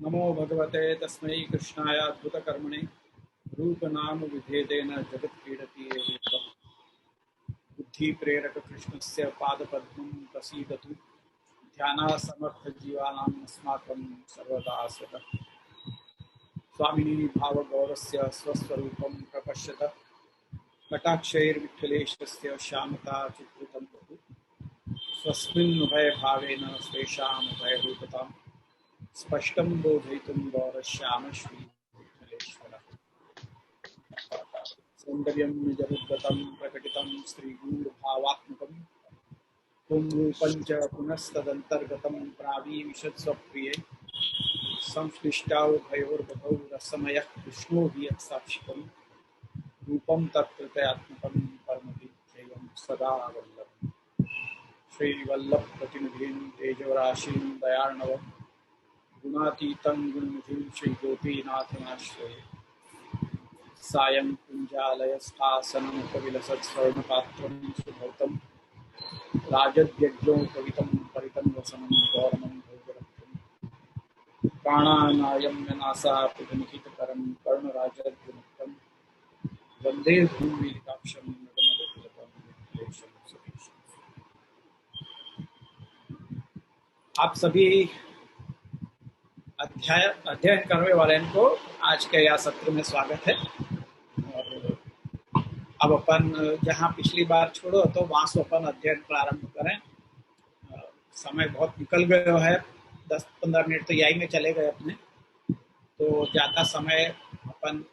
नमो भगवते तस्मै कृष्णाय अद्भुतकर्मणे रूपनाम विभेदेन जगत्क्रीडति एवेदं बुद्धिप्रेरक कृष्णस्य पादपद्मं प्रसीदतु ध्यानासमर्थजीवानाम् अस्माकं सर्वदा स्वतः स्वामिनी भावगौरस्य स्वस्वरूपं प्रपश्यत कटाक्षैर्विठ्ठलेशस्य श्यामता चित्रितं बहु स्वस्मिन् उभयभावेन स्वेषाम् उभयरूपतां स्पष्टं बोधयितुं गौरश्याम श्रीविठ्ठलेश्वरः सौन्दर्यं निजमुद्गतं प्रकटितं श्रीगूढभावात्मकं पुंरूपं च पुनस्तदन्तर्गतं प्रावीविशत्स्वप्रिये संश्लिष्टावुभयोर्बधौ रसमयः कृष्णो हि यत्साक्षिकं रूपं तत्कृतयात्मकं परमविध्येयं सदा वल्लभं श्रीवल्लभप्रतिनिधिं तेजवराशिं दयार्णवं गुणातीतं गुणनिधिं श्रीगोपीनाथमाश्रये सायं कुञ्जालयस्थासनमुपविलसत्स्वर्णपात्रं सुभौतं राजद्यज्ञोपवितं परितं वसनं गौरमं भोगरक्तं प्राणानायं विनाशापुटनिहितकरं कर्णराजद्विमुक्तं वन्दे भूमिलिकाक्षं नगमगतिलकं विघ्नेशं सुरेशं। आप सभी अध्ययन करने वाले को आज के यह सत्र में स्वागत है। और अब अपन जहाँ पिछली बार छोड़ो तो वहां से अपन अध्ययन प्रारंभ करें। समय बहुत निकल गया है, 10-15 मिनट तो यही में चले गए अपने, तो ज्यादा समय अपन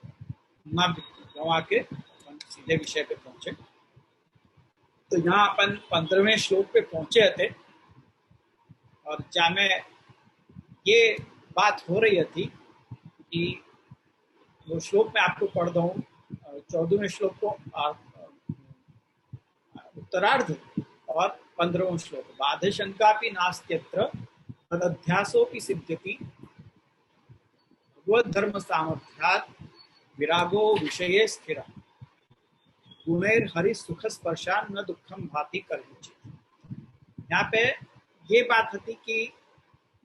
न गंवा के अपन सीधे विषय पे पहुंचे। तो यहाँ अपन 15वें श्लोक पे पहुंचे थे और जहाँ में ये बात हो रही थी कि वो श्लोक में आपको पढ़ दूं 14वें श्लोक को उत्तरार्ध और 15वां श्लोक बाधे शंकापि नास्त्यत्र तदध्यासोपि सिद्ध्यति भगवद धर्म सामर्थ्यात् विरागो विषये स्थिर गुणैर हरि सुख स्पर्शान न दुखम भाति कर्मचित। यहाँ पे ये बात थी कि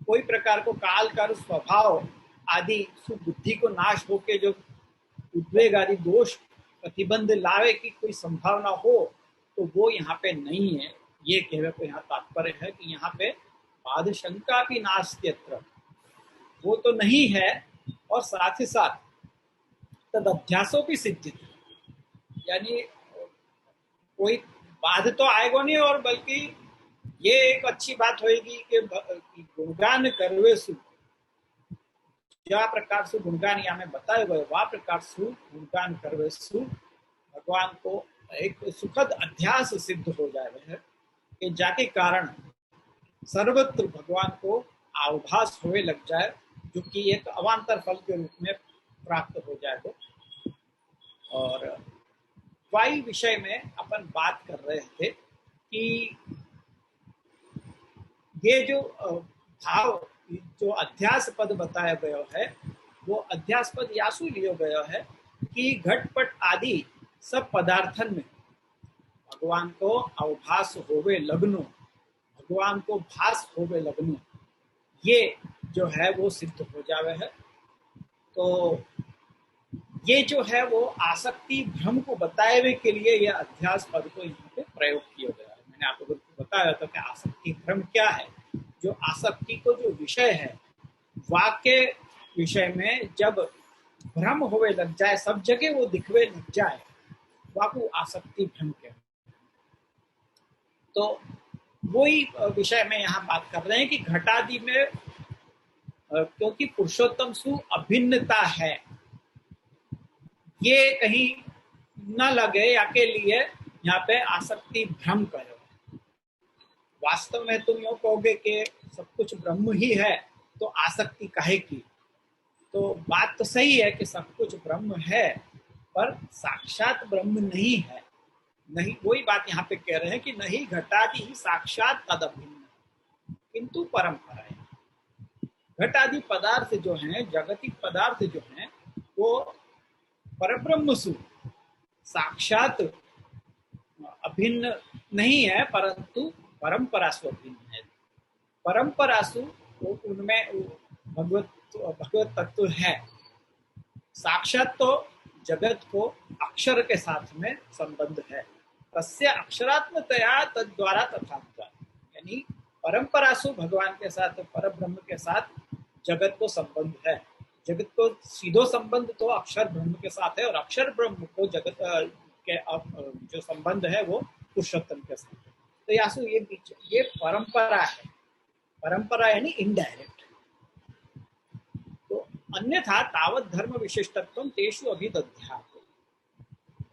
कोई प्रकार को काल कर स्वभाव आदि सुबुद्धि को नाश होके जो उद्वेग आदि दोष प्रतिबंध लावे की कोई संभावना हो तो वो यहाँ पे नहीं है। ये कहने को यहाँ तात्पर्य है कि यहाँ पे बाध शंका भी नास्त्यत्र, वो तो नहीं है और साथ ही साथ तद अध्यासों की सिद्धि, यानी कोई बाध तो आएगा नहीं और बल्कि ये एक अच्छी बात होगी कि गुणगान करवे सु, ज्या प्रकार से गुणगान यहाँ में बताए गए वह प्रकार से गुणगान करवे सु भगवान को एक सुखद अध्यास सिद्ध हो जाए है कि जाके कारण सर्वत्र भगवान को आभास होने लग जाए, जो कि एक अवान्तर फल के रूप में प्राप्त हो जाए। तो और वायु विषय में अपन बात कर रहे थे कि ये जो भाव जो अध्यास पद बताया गया है वो अध्यास पद यासु लिया गया है कि घटपट आदि सब पदार्थन में भगवान को अवभास होवे लगनो, भगवान को भास होवे लगनो, ये जो है वो सिद्ध हो जावे है। तो ये जो है वो आसक्ति भ्रम को बताए के लिए यह अध्यास पद को यहाँ पे प्रयोग किया गया है। मैंने आपको बताया था कि आसक्ति भ्रम क्या है। जो आसक्ति को जो विषय है वाक्य विषय में जब भ्रम होवे लग जाए, सब जगह वो दिखवे लग जाए, वाकु आसक्ति भ्रम के। तो वही विषय में यहाँ बात कर रहे हैं कि घटादि में क्योंकि पुरुषोत्तम सु अभिन्नता है, ये कहीं न लगे या के लिए यहाँ पे आसक्ति भ्रम करो। वास्तव में तुम यूँ कहोगे कि सब कुछ ब्रह्म ही है तो आसक्ति काहे की। तो बात तो सही है कि सब कुछ ब्रह्म है पर साक्षात ब्रह्म नहीं है। नहीं, वही बात यहाँ पे कह रहे हैं कि नहीं घटादि ही साक्षात तदभिन्न किंतु परंपरा है। घटादि पदार्थ जो हैं, जागतिक पदार्थ जो हैं, वो परब्रह्म सु साक्षात अभिन्न नहीं है परंतु परंपरा सु अभिन्न है। परंपरा सु उनमें भगवत भगवत तत्व है। साक्षात तो जगत को अक्षर के साथ में संबंध है। तस्य अक्षरात्मतया तद द्वारा तथा, यानी परंपरा से भगवान के साथ, पर ब्रह्म के साथ जगत को संबंध है। जगत को सीधो संबंध तो अक्षर ब्रह्म के साथ है, और अक्षर ब्रह्म को जगत के जो संबंध है वो पुरुषोत्तम के साथ है। तो यासु ये परंपरा है। परंपरा यानी इनडायरेक्ट। तो अन्यथा तावत धर्म विशिष्टत्व तेषु अभिदध्यात्,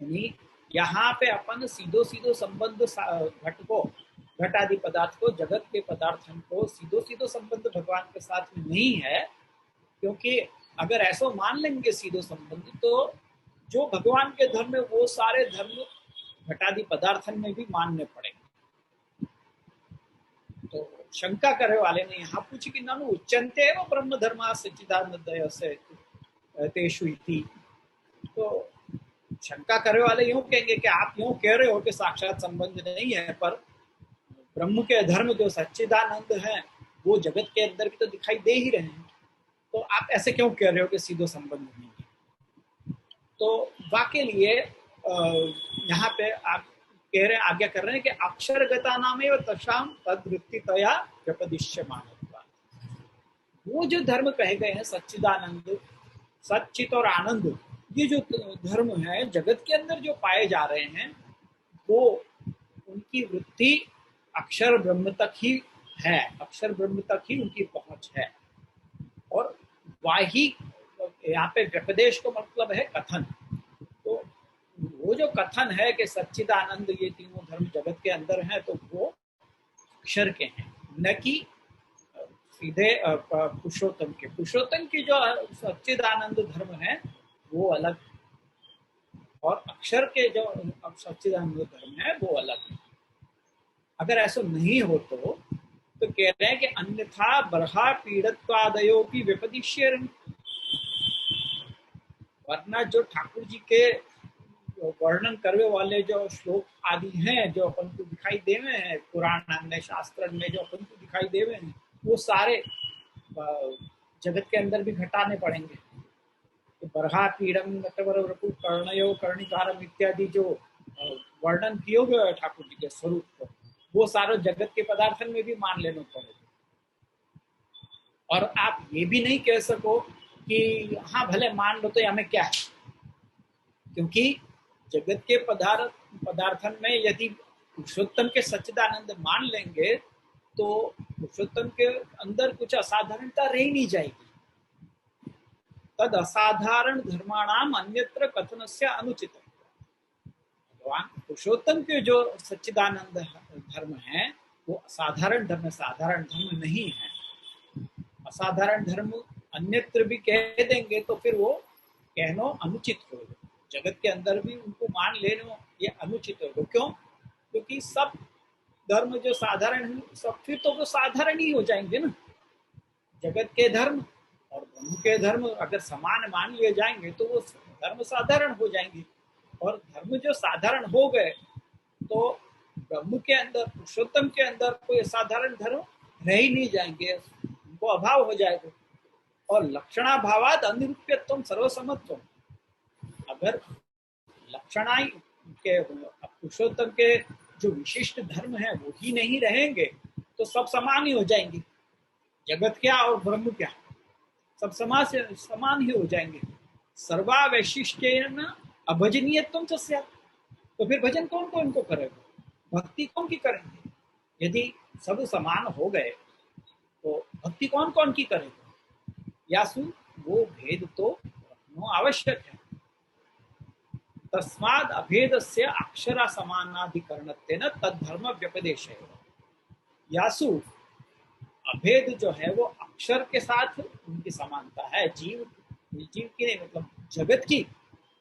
यानी यहाँ पे अपन सीधो सीधो संबंध घट को, घट आदि पदार्थ को, जगत के पदार्थन को सीधो सीधो संबंध भगवान के साथ में नहीं है। क्योंकि अगर ऐसा मान लेंगे सीधो संबंध, तो जो भगवान के धर्म है वो सारे धर्म घटादि पदार्थन में भी मानने पड़ेंगे। तो शंका करे वाले ने यहाँ पूछी कि ननु उच्चन्ते एव ब्रह्म धर्मा सच्चिदानंदय से तेषु इति। तो शंका करे वाले यूं कहेंगे कि आप यूं कह रहे हो कि साक्षात संबंध नहीं है, पर ब्रह्म के धर्म जो सच्चिदानंद है वो जगत के अंदर भी तो दिखाई दे ही रहे हैं, तो आप ऐसे क्यों कह रहे हो कि सीधो संबंध नहीं है। तो वाक्य लिए यहाँ पे आप कह रहे, आज्ञा कर रहे हैं कि अक्षरगता नाम तशाम तद्वृत्तितया व्यपदिश्यमान, वो जो धर्म कहे गए हैं सच्चिदानंद, सच्चित और आनंद, ये जो धर्म है जगत के अंदर जो पाए जा रहे हैं, वो उनकी वृत्ति अक्षर ब्रह्म तक ही है, अक्षर ब्रह्म तक ही उनकी पहुंच है। और वाही यहाँ पे व्यपदेश को मतलब है कथन। तो वो जो कथन है कि सच्चिदानंद ये तीनों धर्म जगत के अंदर हैं, तो वो अक्षर के हैं, न कि सीधे पुरुषोत्तम के। पुरुषोत्तम की जो सच्चिदानंद धर्म है वो अलग, और अक्षर के जो सच्चिदानंद धर्म है वो अलग है। अगर ऐसा नहीं हो तो कह रहे हैं कि अन्यथा बरहा पीड़त्वादयो की विपदिश्य, वरना जो ठाकुर जी के वर्णन करने वाले जो श्लोक आदि हैं जो अपन को दिखाई देवे हैं पुराण में, शास्त्र में जो अपन को दिखाई देवे हैं, वो सारे जगत के अंदर भी घटाने पड़ेंगे। तो बरहा पीड़म नटवर वरपु कर्णयो कर्णिकारम इत्यादि जो वर्णन किए गए ठाकुर जी के स्वरूप को, वो सारे जगत के पदार्थन में भी मान लेना पड़ेगा। और आप ये भी नहीं कह सको कि हाँ भले मान लो तो हमें क्या है, क्योंकि जगत के पदार्थन में यदि पुरुषोत्तम के सच्चिदानंद मान लेंगे तो पुरुषोत्तम के अंदर कुछ असाधारणता रह नहीं जाएगी। तद असाधारण धर्माणाम अन्यत्र कथन से अनुचित। भगवान पुरुषोत्तम के जो सच्चिदानंद धर्म है वो असाधारण धर्म, साधारण धर्म नहीं है। असाधारण धर्म अन्यत्र भी कह देंगे तो फिर वो कहना अनुचित होगा। जगत के अंदर भी उनको मान लेना ये अनुचित होगा। क्यों? क्योंकि सब धर्म जो साधारण है सब फिर तो वो साधारण ही हो जाएंगे ना। जगत के धर्म और ब्रह्म के धर्म अगर समान मान लिए जाएंगे तो वो धर्म साधारण हो जाएंगे, और धर्म जो साधारण हो गए तो ब्रह्म के अंदर, पुरुषोत्तम के अंदर कोई साधारण धर्म रह ही नहीं जाएंगे, उनको अभाव हो जाएगा। और लक्षणाभावाद अनिरूप्यत्व सर्वसमत्व, अगर लक्षणा के पुरुषोत्तम के जो विशिष्ट धर्म है वो ही नहीं रहेंगे तो सब समान ही हो जाएंगे। जगत क्या और ब्रह्म क्या, सब समान ही हो जाएंगे। सर्वा वैशिष्ट्येन अभजनीयत्वं च स्यात्, तो फिर भजन कौन कौन को करेगा, भक्ति कौन की करेंगे? यदि सब समान हो गए तो भक्ति कौन कौन की करेगा? यासु वो भेद तो रखना आवश्यक है। तस्माद अभेदस्य अक्षरा समानाधिकरणत्वेन तद्धर्म व्यपदेश है। यासु अभेद जो है वो अक्षर के साथ उनकी समानता है। जीव की नहीं, मतलब जगत की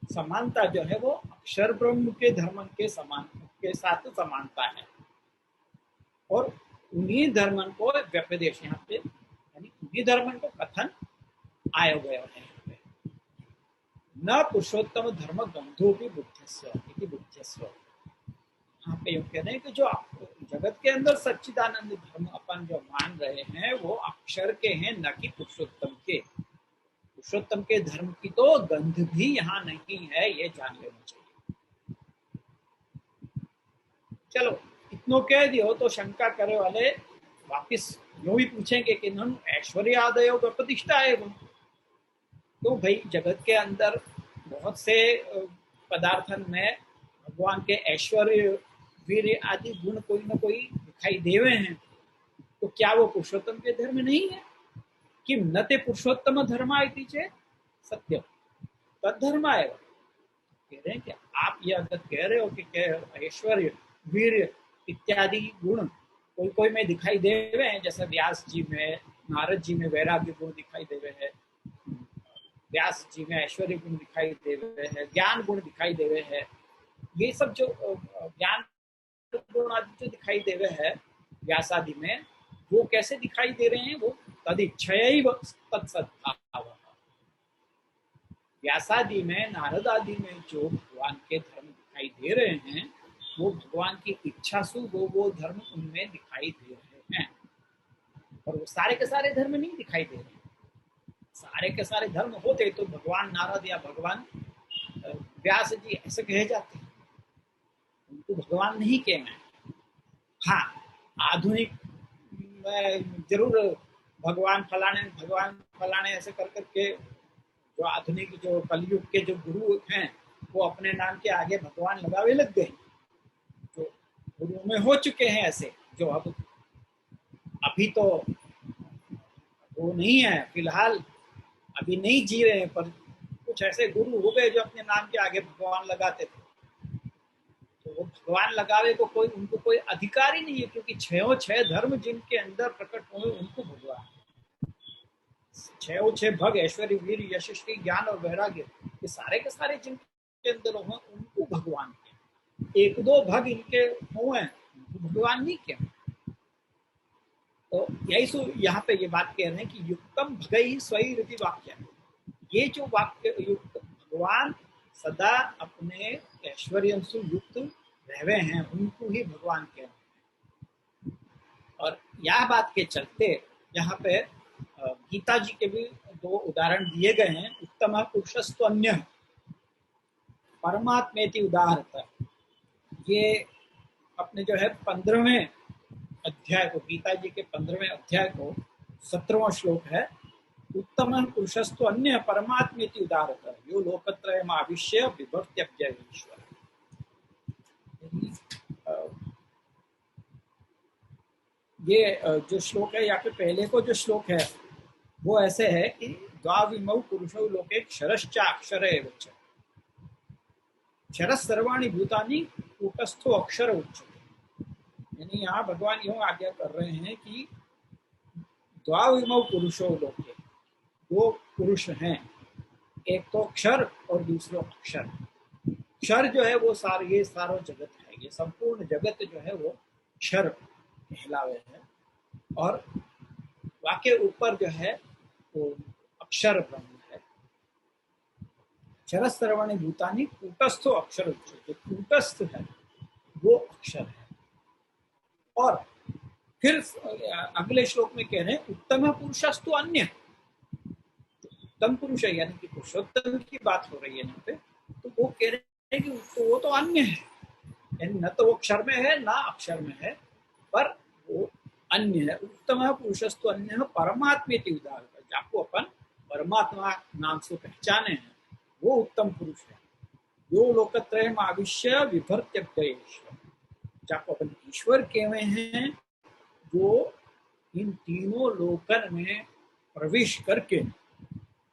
समानता जो है वो अक्षर ब्रह्म के धर्म के समान के साथ समानता है, और उन्हीं धर्मन को व्यपदेश यहाँ पे, यानी उन्हीं धर्मन को कथन आया गया है। न पुरुषोत्तम धर्म गंधो भी बुद्धिस्व, यहाँ पे यूँ कह रहे हैं कि जो जगत के अंदर सच्चिदानंद धर्म अपन जो मान रहे हैं वो अक्षर के हैं, न कि पुरुषोत्तम के। पुरुषोत्तम के धर्म की तो गंध भी यहाँ नहीं है, ये जान लेना चाहिए। चलो इतनो कह दियो तो शंका करे वाले वापिस यूं भी पूछेंगे कि ननु ऐश्वर्यादय प्रतिष्ठा है। तो भाई जगत के अंदर बहुत से पदार्थन में भगवान के ऐश्वर्य वीर आदि गुण कोई ना कोई दिखाई देवे हैं, तो क्या वो पुरुषोत्तम के धर्म नहीं है? कि न ते पुरुषोत्तम धर्मा इति चेत् सत्य तद्धर्म आएगा। कह रहे हैं कि आप ये अगर कह रहे हो कि ऐश्वर्य वीर इत्यादि गुण कोई कोई में दिखाई देवे हैं, जैसे व्यास जी में, नारद जी में वैराग्य गुण दिखाई देवे है, व्यास जी में ऐश्वर्य गुण दिखाई देवे है, ज्ञान गुण दिखाई देवे है, ये सब जो ज्ञान गुण आदि जो दिखाई देवे है व्यास आदि में, वो कैसे दिखाई दे रहे हैं? वो तदिच्छयैव तत्सद्भाव। व्यासादि में, नारद आदि में जो भगवान के धर्म दिखाई दे रहे हैं, वो भगवान की इच्छा से वो धर्म उनमें दिखाई दे रहे हैं। और वो सारे के सारे धर्म नहीं दिखाई दे रहे हैं। सारे के सारे धर्म होते तो भगवान नारद या भगवान व्यास जी ऐसे कहे जाते हैं, उनको भगवान नहीं कहना है। हाँ, आधुनिक जरूर भगवान फलाने ऐसे कर करके जो आधुनिक जो कलयुग के जो गुरु हैं, वो अपने नाम के आगे भगवान लगावे लग गए। जो गुरुओं में हो चुके हैं ऐसे, जो अब अभी तो वो नहीं है, फिलहाल अभी नहीं जी रहे हैं, पर कुछ ऐसे गुरु हो गए जो अपने नाम के आगे भगवान लगाते थे। तो वो भगवान लगावे को कोई, उनको कोई अधिकार ही नहीं है, क्योंकि छह धर्म जिनके अंदर प्रकट हुए उनको भगवान, छह भग ऐश्वर्य वीर यश श्री ज्ञान और वैराग्य, ये सारे के सारे जिनके अंदर हो उनको भगवान के। एक दो भग इनके हुए उनको भगवान नहीं क्या। तो यही यहाँ पे ये बात कह रहे हैं कि युक्तम भगई स्वयं रीति वाक्य। ये जो वाक्य युक्त, भगवान सदा अपने ऐश्वर्य से युक्त रहवे हैं, उनको ही भगवान कह रहे हैं। और यह बात के चलते यहाँ पे गीता जी के भी दो उदाहरण दिए गए हैं। उत्तम पुरुषस्तु अन्य परमात्मेति उदाहरता, ये अपने जो है 15वें अध्याय को, गीता जी के 15वें अध्याय को 17वां श्लोक है। उत्तम पुरुषस्तु अन्य परमात्मेति उदाहरता यो लोकत्रयम् आविश्य बिभर्त्यव्यय ईश्वर। ये जो श्लोक है, या फिर पहले को जो श्लोक है वो ऐसे है कि द्वाविमौ पुरुषौ लोके क्षरश्चाक्षर एव च क्षरः सर्वाणि भूतानि कूटस्थो अक्षर उच्यते। यानी यहाँ भगवान यूं आज्ञा कर रहे हैं कि द्वाविमौ पुरुषौ लोके, दो पुरुष हैं, एक तो क्षर और दूसरा अक्षर। क्षर जो है वो ये सारो जगत है, ये संपूर्ण जगत जो है वो क्षर कहलावे है, और वाके ऊपर जो है वो अक्षर ब्रह्म है। क्षर सर्वाणि भूतानि कूटस्थो अक्षर उच्यते, कूटस्थ है वो अक्षर है। और फिर अगले श्लोक में कह रहे हैं उत्तम पुरुषस्तु अन्य। उत्तम पुरुष है यानी कि पुरुषोत्तम की बात हो रही है यहाँ पे, तो वो कह रहे हैं कि वो तो अन्य है, यानी न तो वो क्षर में है ना अक्षर में है, पर वो अन्य है। उत्तम पुरुषस्तु अन्य परमात्मेति उदाहरण, आपको अपन परमात्मा नाम से पहचाने हैं, वो उत्तम पुरुष है। यो लोकत्रयम् आविश्य बिभर्त्यव्यय ईश्वर, जाको अपन ईश्वर कहवे हैं, जो इन तीनों लोकन में प्रवेश करके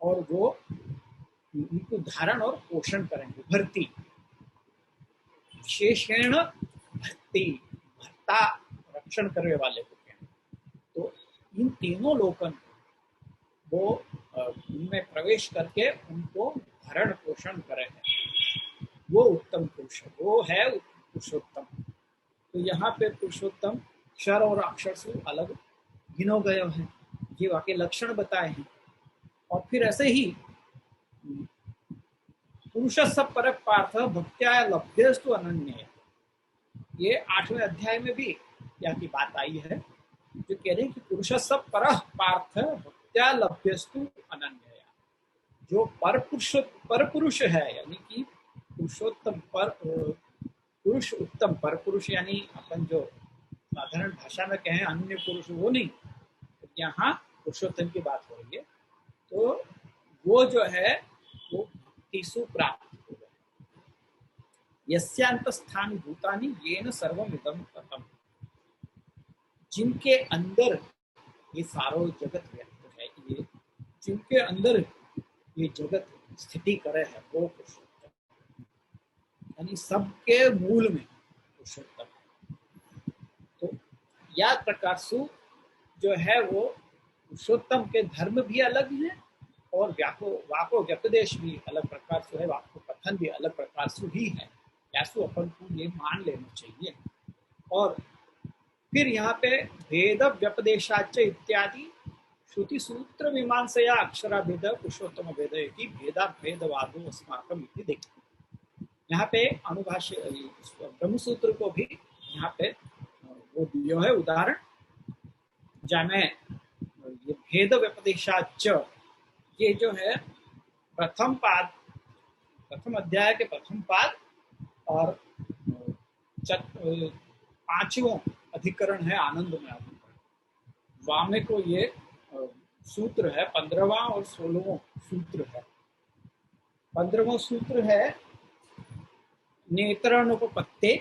और वो इनको धारण और पोषण करेंगे। भर्ती विशेषण भर्ती, भर्ता रक्षण करने वाले को कहते हैं। तो इन तीनों लोकन वो उनमें प्रवेश करके उनको भरण पोषण करे है, वो उत्तम पुरुष है, वो है पुरुषोत्तम। तो यहाँ पे पुरुषोत्तम क्षर और अक्षर से अलग गिनो गए हैं, ये वाके लक्षण बताए हैं। और फिर ऐसे ही पुरुष सब पर पार्थ भक्त्या लभ्यस्तु अनन्य, ये 8वें अध्याय में भी यहाँ की बात आई है, जो कह रहे हैं कि पुरुष सब पर पार्थ भक्त्या लभ्यस्तु अनन्य। जो पर पुरुष है, यानी कि पुरुषोत्तम पुरुष उत्तम, पर पुरुष यानी अपन जो साधारण भाषा में कहें अन्य पुरुष, वो नहीं, यहाँ पुरुषोत्तम की बात हो रही है। तो वो जो है वो भक्ति सु प्राप्त होगा। यस्यांतस्थानि भूतानि येन सर्वम इदं ततम्, जिनके अंदर ये सारो जगत व्यक्त है, ये जिनके अंदर ये जगत स्थिति करे है, वो पुरुषोत्तम, यानी सबके मूल में पुरुषोत्तम है। तो या प्रकार से जो है वो पुरुषोत्तम के धर्म भी अलग हैं और वाको व्यपदेश भी अलग प्रकार से है, वाको कथन भी अलग प्रकार से ही है। ऐसा अपन को ये मान लेना चाहिए। और फिर यहाँ पे भेद व्यपदेशाच इत्यादि श्रुति सूत्र मीमांसया अक्षरा भेद पुरुषोत्तम भेद की भेदा भेदवादो अस्माकम इति देखते। यहाँ पे अनुभाष्य ब्रह्मसूत्र को भी यहाँ पे वो दियो है उदाहरण, जहाँ ये भेद व्यपदेशाच, ये जो है प्रथम पाद, प्रथम अध्याय के प्रथम पाद और पांचवों अधिकरण है आनंदमय अधिकरण। वामे को ये सूत्र है 15वां और 16वां सूत्र है। 15वां सूत्र है नेत्रानुपपत्ते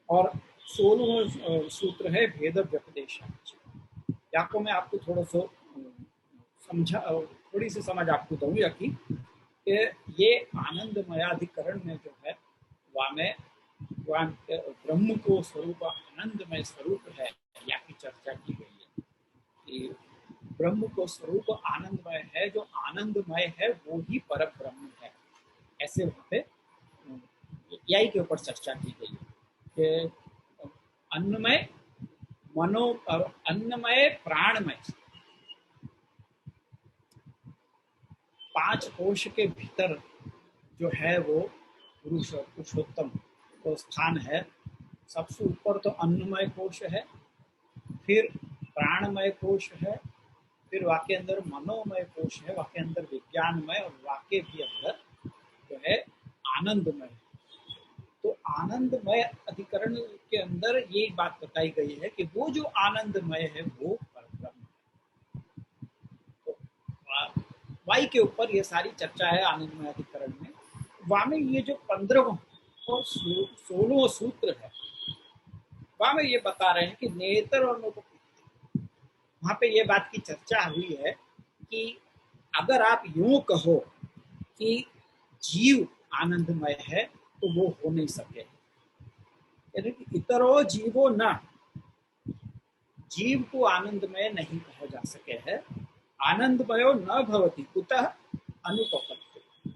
और 16वां सूत्र है भेद व्यपदेशाच। को मैं आपको थोड़ा सा थोड़ी सी समझ आपको दूंगा कि ये आनंदमयाधिकरण में जो है वामे ब्रह्म को स्वरूप आनंदमय स्वरूप है, या की चर्चा की गई है कि ब्रह्म को स्वरूप आनंदमय है, जो आनंदमय है वो ही पर ब्रह्म है। ऐसे वहां पे यही के ऊपर चर्चा की गई है कि अन्नमय मनो अन्नमय प्राणमय 5 कोश के भीतर जो है वो पुरुषोत्तम तो स्थान है। सबसे ऊपर तो अन्नमय कोश है, फिर प्राणमय कोश है, फिर वाके अंदर मनोमय कोश है, वाके अंदर विज्ञानमय, और वाके भी अंदर जो है आनंदमय। तो आनंदमय अधिकरण के अंदर ये बात बताई गई है कि वो जो आनंदमय है वो परब्रह्म है। तो वाई के ऊपर ये सारी चर्चा है आनंदमय अधिकरण में। वामे ये जो 15वां और 16वां सूत्र है, वहां में ये बता रहे हैं कि नेत्र और वहां पे ये बात की चर्चा हुई है कि अगर आप यूं कहो कि जीव आनंदमय है तो वो हो नहीं सके, यानी कि इतरो जीवो न, जीव को आनंदमय नहीं कहा जा सके है। आनंदमयो न भवति कुतः अनुपपत्ति,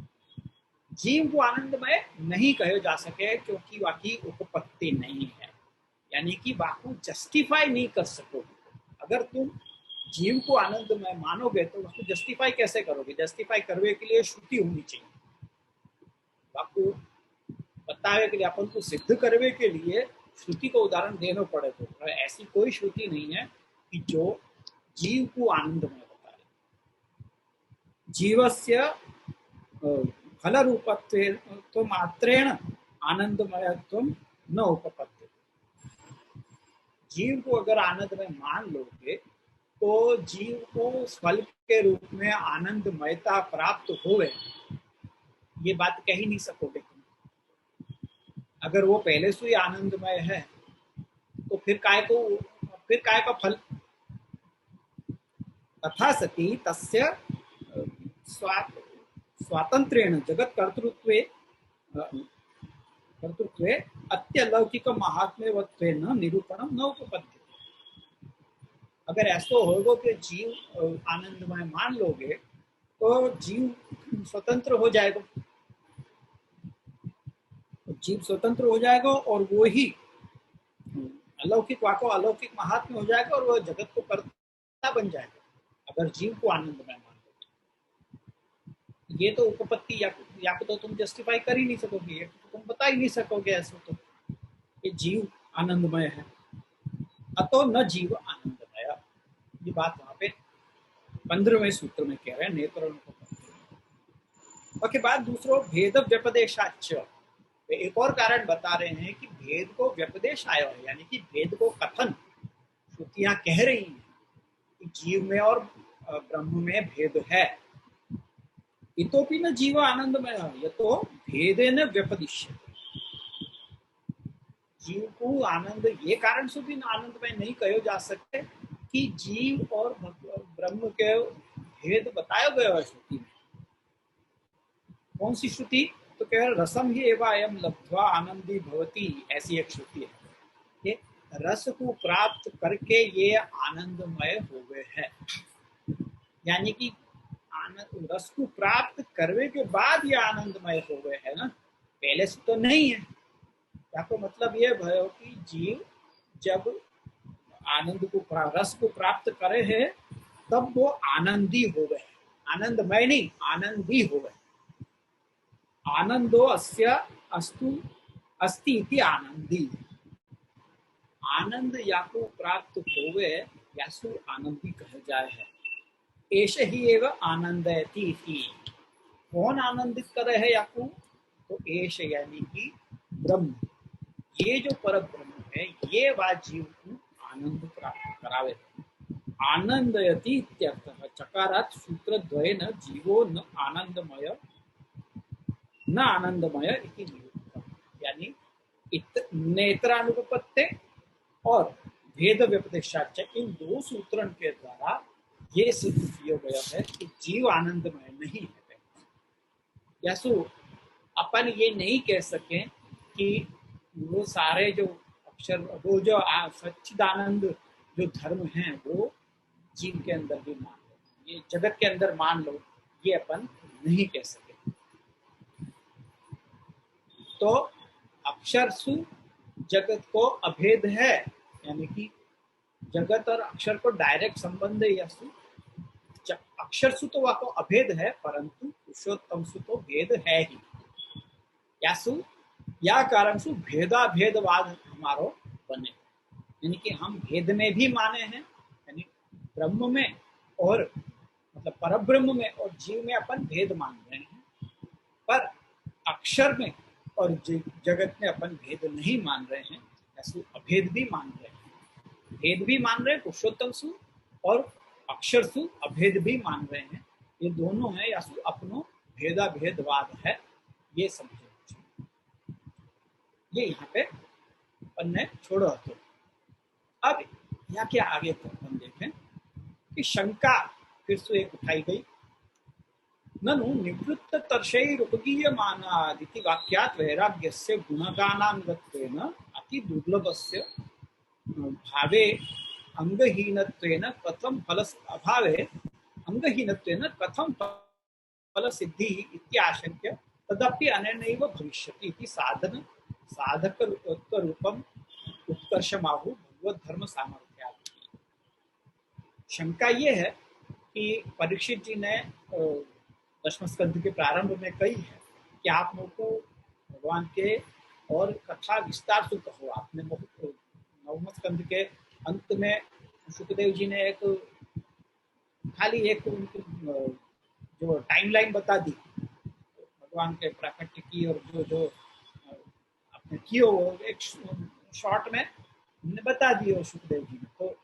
जीव को आनंदमय नहीं कहे जा सके क्योंकि वाकी उपपत्ति नहीं है, यानी कि वाकु जस्टिफाई नहीं कर सकोगे। अगर तुम जीव को आनंदमय मानोगे तो उसको जस्टिफाई कैसे करोगे? जस्टिफाई करने के लिए श्रुति होनी चाहिए, वाकु बतावे के लिए, अपन को सिद्ध करने के लिए श्रुति को उदाहरण देना पड़े। तो ऐसी कोई श्रुति नहीं है कि जो जीव को आनंदमय बता रहे। जीवस्य फल रूपत्व तो मात्रेण आनंदमयत्व न उपपत्ति। जीव को अगर आनंदमय मान लोगे तो जीव को फल के रूप में आनंदमयता प्राप्त होवे, ये बात कह ही नहीं सकोगे। अगर वो पहले से ही आनंदमय है तो फिर काय का फल? तथा सती तस्य स्वातंत्र्येण जगत कर्तृत्वे अत्यलौकिक महात्म्यवत्वेन निरूपणम न उपपद्यते। अगर ऐसा होगा कि जीव आनंदमय मान लोगे तो जीव स्वतंत्र हो जाएगा, जीव स्वतंत्र हो जाएगा और वो ही अलौकिक वाको अलौकिक महात्म्य हो जाएगा और वह जगत को कर्ता बन जाएगा। अगर जीव को आनंदमय मान लो, ये तो उपपत्ति या तो तुम जस्टिफाई कर ही नहीं सकोगे, तो तुम बता ही नहीं सकोगे ऐसा तो कि जीव आनंदमय है। अतो न जीव आनंदमय, ये बात वहां पे 15वें सूत्र में कह रहे हैं नेत्र के बाद दूसरो भेद व्यपदेशाच। वे एक और कारण बता रहे हैं कि भेद को व्यपदेश आयो है, यानी कि भेद को कथन श्रुतियां कह रही हैं कि जीव में और ब्रह्म में भेद है। इतोपि न जीव आनंदमय है, ये तो भेदे न व्यपदिश्य। जीव को आनंद ये कारण से भी आनंदमय नहीं कहो जा सकते कि जीव और ब्रह्म के भेद बताया गया है श्रुति में। कौन सी श्रुति? तो कह रहे रसम ही एवं अयम लब्ध्वा आनंदी भवती, ऐसी एक श्रुति है। ये रस को प्राप्त करके ये आनंदमय हो गए हैं, यानी कि रस को प्राप्त करने के बाद ये आनंदमय हो गए हैं ना, पहले से तो नहीं है। क्या को मतलब ये भयो कि जीव जब आनंद को रस को प्राप्त करे हैं तब वो आनंदी हो गए, आनंदमय नहीं आनंदी हो गए। आनंदो अस्य अस्तु अस्ति इति आनंदी, आनंद याकू प्राप्त होवे यासु आनंदी कह जाए है। ऐसे ही एवं आनंदयति थी, कौन आनंदित करे है याकू? तो ऐश यानी कि ब्रह्म, ये जो पर ब्रह्म है ये वा जीव को आनंद प्राप्त करावे। आनंदयति इत्यर्थः चकारात् सूत्र द्वयेन जीवो न आनंदमय न आनंदमय इति निरूपितम्, यानी नेत्रानुपपत्ति और भेद व्यपदेशाच, इन दो सूत्रण के द्वारा ये सिद्ध किया गया है कि जीव आनंदमय नहीं है। यासु अपन ये नहीं कह सके कि वो सारे जो अक्षर वो जो सच्चिदानंद जो धर्म है वो जीव के अंदर भी मान लो, ये जगत के अंदर मान लो, ये अपन नहीं कह सके। तो अक्षर सु जगत को अभेद है, यानी कि जगत और अक्षर को डायरेक्ट संबंध है। यासु अक्षर सु तो वह अभेद है, परंतु पुरुषोत्तम सु तो भेद है ही। यासु या कारण सु भेदा भेदवाद हमारो बने, यानी कि हम भेद में भी माने हैं, यानी ब्रह्म में और मतलब परब्रह्म में और जीव में अपन भेद मान रहे हैं, पर अक्षर में और जगत में अपन भेद नहीं मान रहे हैं। यासु अभेद भी मान रहे हैं, भेद भी मान रहे हैं पुरुषोत्तम सु, और अक्षर सु अभेद भी मान रहे हैं। ये दोनों है यासु अपनो भेदा भेदवाद है, ये समझो। ये यहाँ पे अपन ने छोड़ो। तो अब यहाँ क्या आगे तो अपन देखें कि शंका फिर से एक उठाई गई। ननु निवृत्त तर्षैरुपगीय मानादिति वाक्यात् वैराग्यस्य गुणगानान्गत्वेन अति दुर्लभस्य भावे अंगहीनत्वेन कथम फल अभावे अंगहीनत्वेन कथम फल सिद्धि इत्याशंक्य तदपि अनेनैव भविष्यति इति साधन साधक रूपम उत्कर्षमाहु भगवत धर्म सामर्थ्या। शंका ये है कि परीक्षित जी ने दशम स्कंध के प्रारंभ में कही है कि आप लोगों को भगवान के और कथा विस्तार से कहो। आपने नवम स्कंध के अंत में सुखदेव जी ने एक खाली एक जो टाइमलाइन बता दी भगवान के प्राकट्य की, और जो जो आपने किए वो एक शॉर्ट में हमने बता दिए सुखदेव जी ने। तो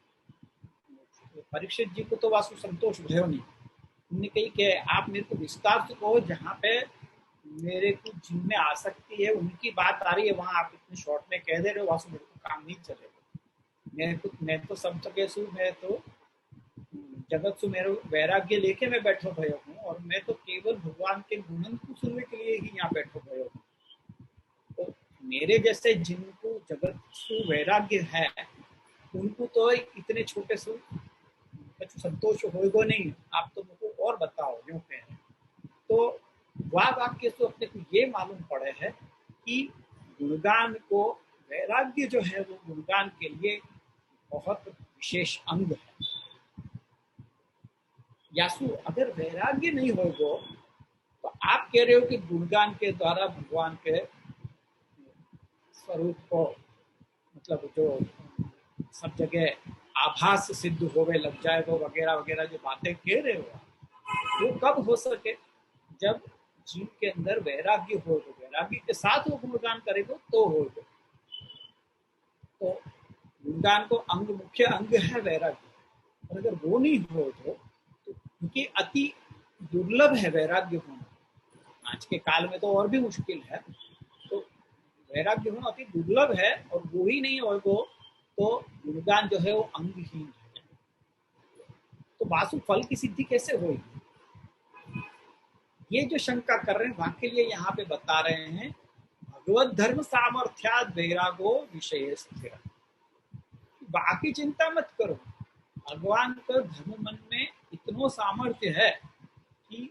परीक्षित जी को तो वास्तु संतोष भयो नहीं, उन्होंने कही कि आप मेरे को विस्तार से कहो, जहाँ पे मेरे को जिनमें आ सकती है उनकी बात आ रही है वहां आप इतने शॉर्ट में कह दे रहे हो, वास्तु मेरे को काम नहीं चलेगा। मैं तो सब जगह सु, मैं तो जगत से मेरे वैराग्य लेके मैं बैठो भयो हूँ, और मैं तो केवल भगवान के गुणन को सुनने के लिए ही यहाँ बैठो भयो हूँ। तो मेरे जैसे जिनको जगत से वैराग्य है उनको तो इतने छोटे से संतोष होगा नहीं, आप तो मुझको और बताओ जो कह रहे। तो वह वाक्य से अपने को ये मालूम पड़े है कि गुणगान को वैराग्य जो है वो गुणगान के लिए बहुत विशेष अंग है। यासु अगर वैराग्य नहीं होगा तो आप कह रहे हो कि गुणगान के द्वारा भगवान के स्वरूप को मतलब जो सब जगह आभास सिद्ध होवे लग जाए वो वगैरह वगैरह जो बातें कह रहे हो, वो कब हो सके? जब जीव के अंदर वैराग्य हो, तो वैराग्य के साथ वो गुणगान करेगा तो हो। तो गुणगान को अंग, मुख्य अंग है वैराग्य, और अगर वो नहीं हो तो क्योंकि अति दुर्लभ है वैराग्य होना, आज के काल में तो और भी मुश्किल है, तो वैराग्य होना अति दुर्लभ है, और वो ही नहीं हो वो तो गुणगान जो है वो अंगहीन है। तो वासु फल की सिद्धि कैसे होगी? ये जो शंका कर रहे हैं वाक्य लिए यहाँ पे बता रहे हैं, भगवत धर्म सामर्थ्याद वैरागो विषय स्थिर। बाकी चिंता मत करो, भगवान का धर्म मन में इतना सामर्थ्य है कि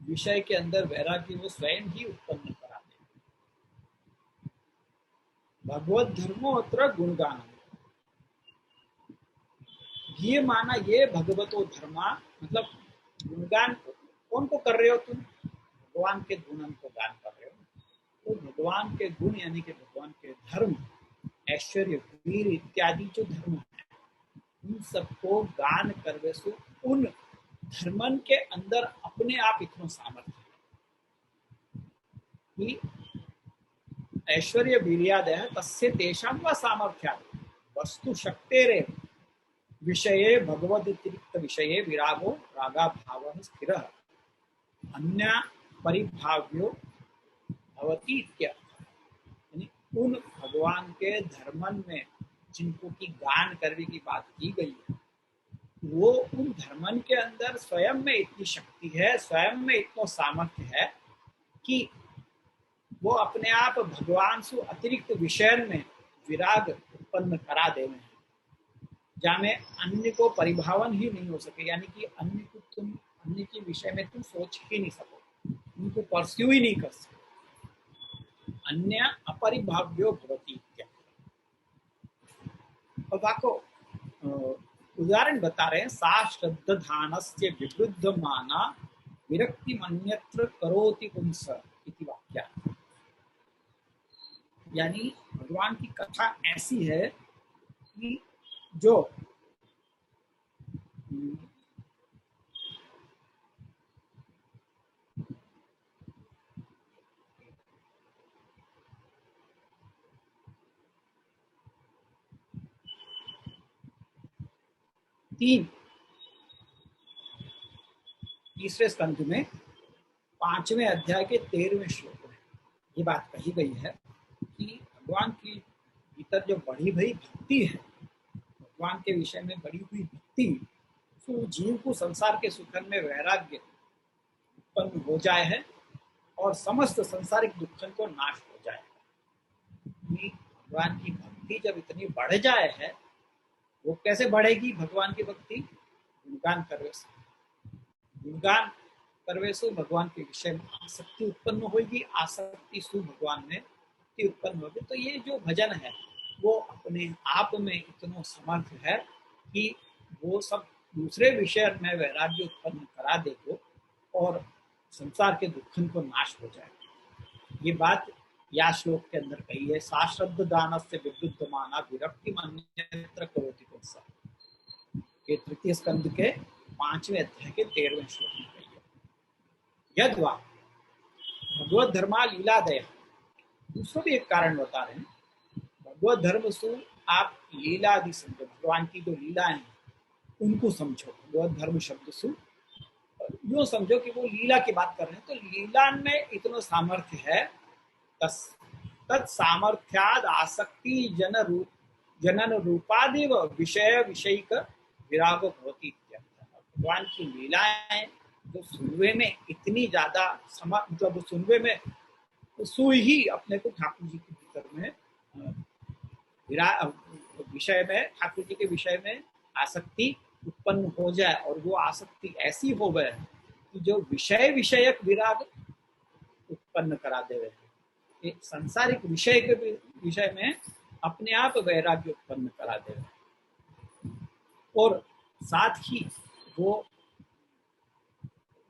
विषय के अंदर वैराग्य वो स्वयं ही उत्पन्न करा दे। भगवत धर्मोत्र गुणगान, ये माना ये भगवतो धर्मा, मतलब गुणगान कौन को कर रहे हो तुम? भगवान के गुणन को गान कर रहे हो। तो भगवान के गुण यानी कि भगवान के धर्म, ऐश्वर्य, वीर इत्यादि जो धर्म है, उन सबको गान करवे सो उन धर्मन के अंदर अपने आप इतना सामर्थ्य है कि ऐश्वर्य वीर्यादय तस्य तेषां वा सामर्थ्यात् वस्तु शक्तेरे विषये भगवदतिरिक्त विषये विरागो रागा भावः स्थिरः अन्य परिभाव्यो भवति इत्यर्थ। यानी उन भगवान के धर्मन में जिनको की गान करने की बात की गई है, वो उन धर्मन के अंदर स्वयं में इतनी शक्ति है, स्वयं में इतना सामर्थ्य है कि वो अपने आप भगवान से अतिरिक्त विषय में विराग उत्पन्न करा देवे हैं, जामे अन्य को परिभावन ही नहीं हो सके, यानी कि अन्य को तुम, अन्य के विषय में तुम सोच ही नहीं सको, उनको परस्यू ही नहीं कर सको। अन्य अपरिभाव्यो भवति। और वाको उदाहरण बता रहे हैं, सा श्रद्धानस्य विवृद्ध माना विरक्ति मन्यत्र करोति पुंस इति वाक्य। यानी भगवान की कथा ऐसी है कि जो तीसरे स्कंध में 5वें अध्याय के 13वें श्लोक में ये बात कही गई है कि भगवान की भीतर जो बढ़ी भई भक्ति है, भगवान के विषय में बढ़ी हुई भक्ति, तो जीव को संसार के सुखन में वैराग्य उत्पन्न हो जाए है और समस्त संसारिक दुखन को नाश हो जाए। भगवान की भक्ति जब इतनी बढ़ जाए है, वो कैसे बढ़ेगी भगवान की भक्ति? गुणगान करवे से, गुणगान करवे से भगवान के विषय में आसक्ति उत्पन्न होगी, आसक्ति सु भगवान में उत्पन्न होगी। तो ये जो भजन है वो अपने आप में इतना समर्थ है कि वो सब दूसरे विषय में वैराग्य उत्पन्न करा देगा और संसार के दुखन को नाश हो जाए। ये बात या श्लोक के अंदर कही है, सा श्रद्ध दान से विद्युत माना विरक्ति मन्यत्र करोति पुंसा। ये तृतीय स्कंद के 5वें अध्याय के 13वें श्लोक में कही है। यद्वा भगवत धर्मा लीलादय, दूसरा भी एक कारण बता रहे हैं, भगवत धर्म सु आप लीला आदि समझो, भगवान की जो लीला है उनको समझो। भगवत धर्म शब्द सु यूं समझो कि वो लीला की बात कर रहे हैं, तो लीला में इतना सामर्थ्य है, तत्सामर्थ्याद आसक्ति जनन रूपादिव विषय विषयिक विराग भवति। भगवान की लीलाएं जो सुनवे में इतनी ज्यादा मतलब सुनवे में सु ही अपने को ठाकुर जी के भीतर में विषय में, ठाकुर जी के विषय में आसक्ति उत्पन्न हो जाए, और वो आसक्ति ऐसी हो गए कि जो विषय विषयक विराग उत्पन्न करा दे रहे हैं, संसारिक विषय के विषय में अपने आप वैराग्य उत्पन्न करा दे रहे हैं, और साथ ही वो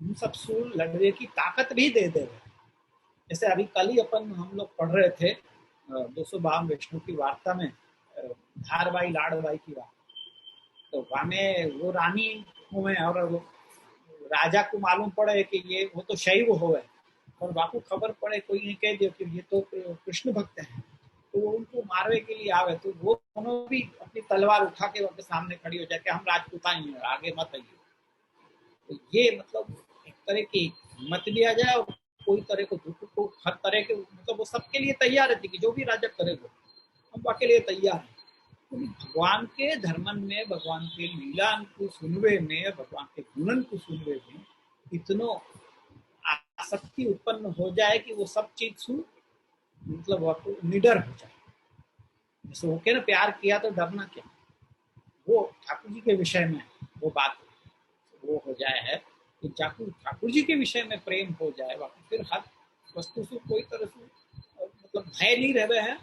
सब सूर लड़ने की ताकत भी दे रहे हैं। जैसे अभी कल ही हम लोग पढ़ रहे थे 252 वैष्णव की वार्ता में धारबाई लाड़बाई की बात, तो वामे वो रानी हुए और वो राजा को मालूम पड़े कि ये वो तो शैव होवे, और वाकू खबर पड़े कोई ने कह दियो कि ये तो कृष्ण भक्त है, तो वो उनको मारने के लिए आवे, तो वो दोनों भी अपनी तलवार उठा के उनके सामने खड़ी हो जाके हम राजपूत ही हैं, आगे मत आइए। तो ये मतलब एक तरह की हिम्मत भी आ जाए, और कोई तरह को दुख को हर तरह के मतलब वो सबके लिए तैयार रहती कि जो भी राजा करेगा हम वाके लिए तैयार हैं। तो भगवान के धर्मन में, भगवान के लीला को सुनवे में, भगवान के गुणन को सुनवे में इतनो आसक्ति उत्पन्न हो जाए कि वो सब चीज सु मतलब वो निडर हो जाए। जैसे वो ना प्यार किया तो डरना क्या, वो ठाकुर जी के विषय में वो बात वो हो जाए है कि ठाकुर जी के विषय में प्रेम हो जाए, बाकी फिर हर वस्तु से कोई तरह से मतलब भय नहीं रहे हैं,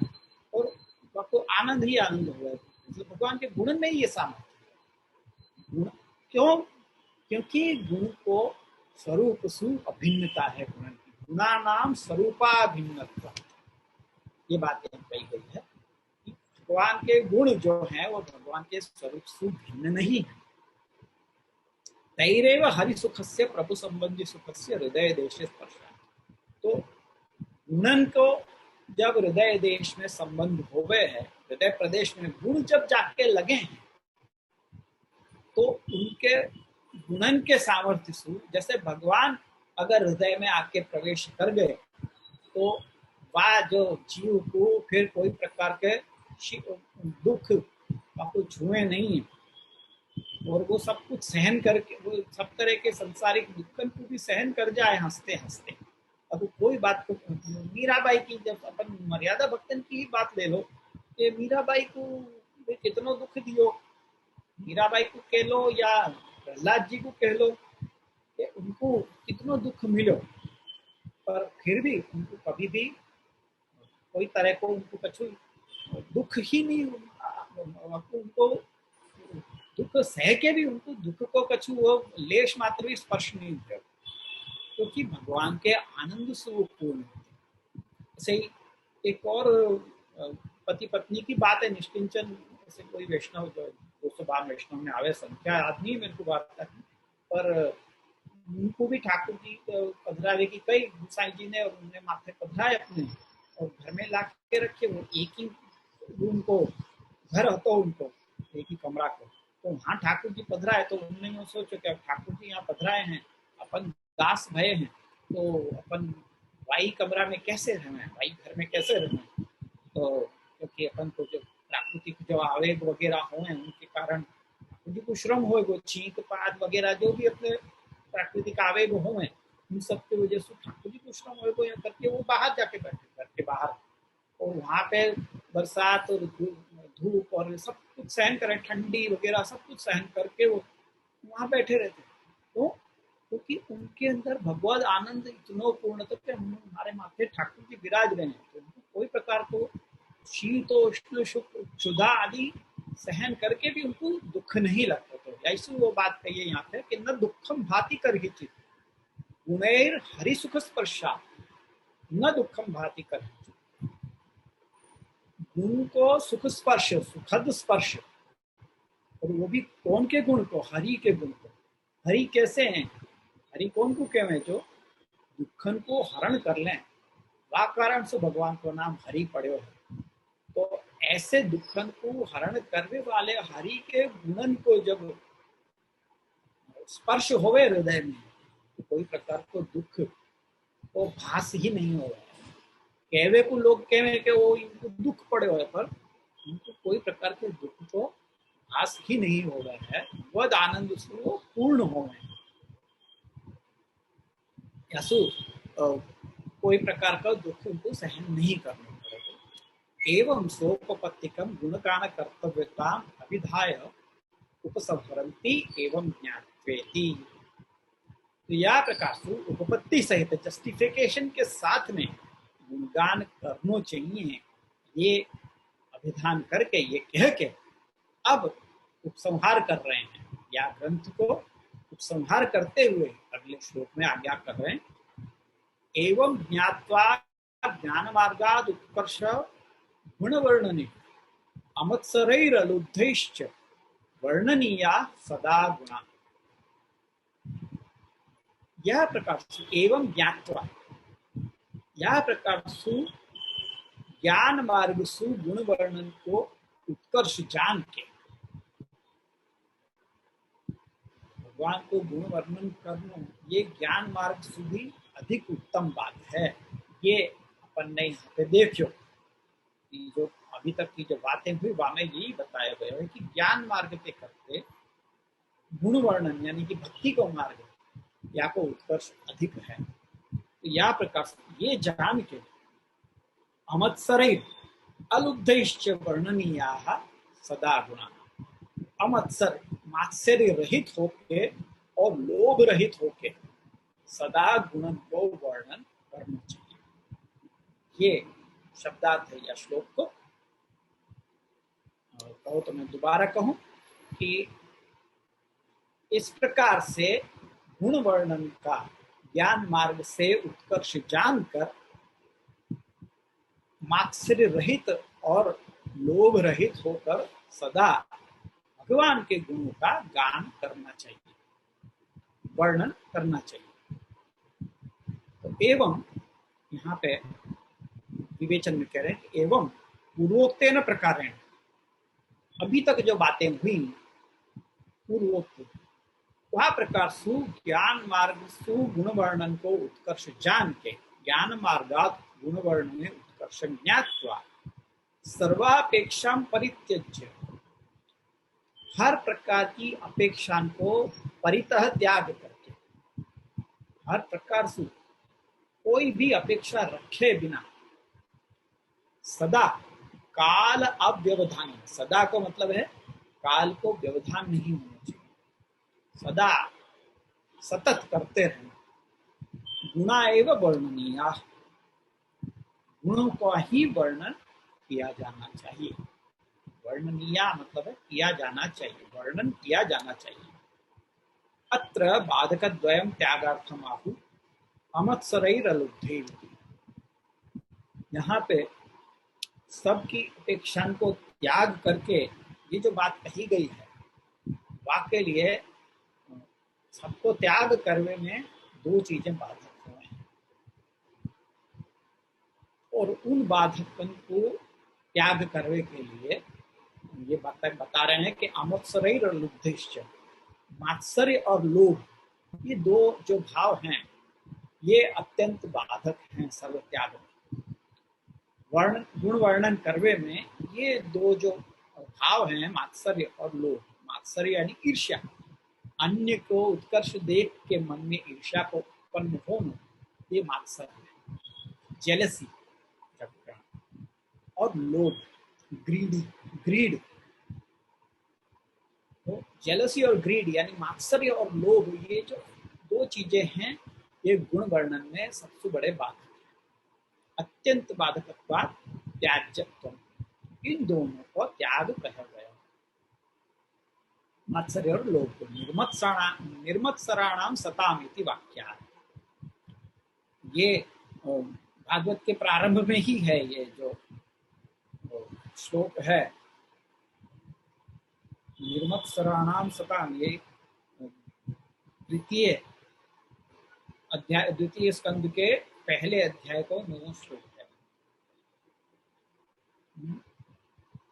और आपको आनंद ही आनंद हो रहा है। मतलब भगवान के गुण में ही ये सामर्थ्य गुण क्यों, क्योंकि गुण को स्वरूप सु अभिन्नता है, गुण की गुणा नाम स्वरूपाभिन्नत्व, ये बात कही गई है कि भगवान के गुण जो है वो भगवान के स्वरूप से भिन्न नहीं है। तैरेव हरि सुख से प्रभु संबंधी सुख से हृदय देश स्पर्श, तो गुणन को जब हृदय देश में संबंध हो गए हैं, हृदय प्रदेश में गुण जब जाके लगे हैं, तो उनके गुणन के सामर्थ्य से जैसे भगवान अगर हृदय में आके प्रवेश कर गए, तो वह जो जीव को फिर कोई प्रकार के दुख आपको छुए नहीं है, और वो सब कुछ सहन करके वो सब तरह के संसारिक दुखन को भी सहन कर जाए हंसते हंसते। अब कोई बात को मीराबाई की, जब अपन मर्यादा भक्तन की ही बात ले लो, कि मीराबाई को कितनो दुख दियो, मीराबाई को कह लो या प्रहलाद जी को कह लो कि उनको कितनो दुख मिलो, पर फिर भी उनको कभी भी कोई तरह को उनको कछु दुख ही नहीं, उनको दुख सह के भी उनको दुख को कछु वो लेश मात्र भी स्पर्श नहीं कर, क्योंकि भगवान के आनंद से वो पूर्ण होते। ऐसे ही एक और पति पत्नी की बात है, निष्किंचन ऐसे कोई वैष्णव जो 212 वैष्णव में आवे, संख्या आदमी मेरे को बात है, पर उनको भी ठाकुर जी पधरावे की कई गुसाई जी ने, और उन्होंने माथे पधराए अपने और घर में ला के रखे, वो एक ही रूम को घर हो उनको एक ही कमरा को, तो वहाँ ठाकुर जी पधराए, तो उन्होंने सोचो कि अब ठाकुर जी यहाँ पधराए हैं, अपन दास भय हैं, तो अपन वाई कमरा में कैसे रहना है, वाई घर में कैसे रहना है, तो क्योंकि अपन को जो प्राकृतिक जो आवेग वगैरह हो उनके कारण ठाकुर जी को श्रम हो, वो छींक पाद वगैरह जो भी अपने प्राकृतिक आवेग हो उन सब की वजह से ठाकुर जी को श्रम हो करके वो बाहर जाके बैठे, घर के बाहर, और वहाँ पे बरसात और धूप और सब कुछ सहन करें, ठंडी वगैरह सब कुछ सहन करके वो वहाँ बैठे रहते, तो क्योंकि उनके अंदर भगवत आनंद इतना पूर्ण था कि हमारे माथे ठाकुर जी विराज रहे हैं, तो उनको कोई प्रकार को शीतोष्ण क्षुधा आदि सहन करके भी उनको दुख नहीं लगता। तो ऐसी वो बात कही यहाँ पे कि न दुखम भाति कर ही चित गुणैर हरि सुख स्पर्शा न दुखम भाति कर, गुण को सुख स्पर्श, सुखद स्पर्श, और वो भी कौन के गुण को, हरि के गुण को। हरि कैसे हैं, हरि कौन को कहवे जो दुखन को हरण कर लें, वा कारण से भगवान को नाम हरि पड़ो है, तो ऐसे दुखन को हरण करने वाले हरि के गुणन को जब स्पर्श होवे हृदय में, तो कोई प्रकार को दुख वो भास ही नहीं हो रहा है। कहवे को लोग कहवे कि वो इनको दुख पड़े हुए, पर इनको कोई प्रकार के दुख को भास ही नहीं हो रहा है, वद आनंद से वो पूर्ण हो गए। कोई प्रकार का दुख उनको सहन नहीं करना पड़ेगा। एवं सोपपत्तिकम गुणगान कर्तव्यता अभिधाय उपसंहरन्ति एवं ज्ञात्वेति। तो यह प्रकार से उपपत्ति सहित जस्टिफिकेशन के साथ में गुणगान करना चाहिए, ये अभिधान करके, ये कह के अब उपसंहार कर रहे हैं, या ग्रंथ को उपसंहार करते हुए अगले श्लोक में आज्ञा कर रहे हैं। एवं ज्ञात्वा ज्ञान मार्गाद उत्कर्ष गुण वर्णने अमत्सरैरलुद्धैश्च वर्णनीया सदा गुणा। यह प्रकार एवं ज्ञात्वा, यह प्रकार ज्ञान मार्ग सु गुण वर्णन को उत्कर्ष जान के, भगवान को गुण वर्णन करना ये ज्ञान मार्ग से भी अधिक उत्तम बात है। ये अपन ने यहाँ पे देखो जो अभी तक की जो बातें हुई वहां में यही बताया गया है कि ज्ञान मार्ग पे करते गुण वर्णन यानी कि भक्ति को मार्ग या को उत्कर्ष अधिक है। तो या प्रकार ये जान के अमत्सरैः अलुब्धैश्च वर्णनीयाः सदा गुणा। अमत्सर मात्सर्य रहित होके और लोभ रहित होके सदा गुण को वर्णन करना चाहिए। ये शब्दार्थ है या श्लोक को। कहो तो मैं दोबारा कहूं कि इस प्रकार से गुण वर्णन का ज्ञान मार्ग से उत्कर्ष जानकर मात्सर्य रहित और लोभ रहित होकर सदा भगवान के गुणों का गान करना चाहिए, वर्णन करना चाहिए। तो एवं यहाँ पे विवेचन में कह रहे हैं एवं पूर्वोक्तेन प्रकारेण, अभी तक जो बातें हुई पूर्वोक्त वह प्रकार सु ज्ञान मार्ग सु गुण वर्णन को उत्कर्ष जान के ज्ञान मार्गात गुण वर्णन उत्कर्ष ज्ञात्वा सर्वापेक्षा परित्यज्य, हर प्रकार की अपेक्षा को परितः त्याग करके, हर प्रकार से कोई भी अपेक्षा रखे बिना सदा काल अव्यवधान, सदा को मतलब है काल को व्यवधान नहीं होना चाहिए, सदा सतत करते रहना। गुणा एवं वर्णनीया, गुणों का ही वर्णन किया जाना चाहिए। वर्णनीया मतलब है किया जाना चाहिए, वर्णन किया जाना चाहिए। अत्र बाधकद्वयं त्यागार्थम आहु अमत्सरैरलुब्धैः, यहाँ पे सबकी अपेक्षा को त्याग करके ये जो बात कही गई है वाक्य लिए सबको त्याग करने में दो चीजें बाधक हुए हैं और उन बाधकपन को त्याग करने के लिए ये बता रहे हैं कि अमत्सरैर और लुब्धैश्च, मात्सर्य और लोभ, ये दो जो भाव हैं ये अत्यंत बाधक हैं सर्व त्याग। वर्ण गुण वर्णन करने में ये दो जो भाव हैं मात्सर्य और लोभ, मात्सर्य यानी ईर्ष्या, अन्य को उत्कर्ष देख के मन में ईर्ष्या को उत्पन्न होना, ये मात्सर्य है, जेलसी, और लोभ, ग्रीड। तो जेलसी और ग्रीड यानी मात्सर्य और लोभ, ये जो दो चीजें हैं ये गुण वर्णन में सबसे बड़े बाधक है। अत्यंत बाधकत्वात् त्याज्यत्वम्, इन दोनों को त्याग कहा गया। मात्सर्य और लोभ को निर्मत्सराणाम सताम इति वाक्या, ये भागवत के प्रारंभ में ही है ये जो श्लोक है, निर्मत्सराणाम सताम, ये द्वितीय अध्याय, द्वितीय स्कंद के पहले अध्याय को 9वां श्लोक है।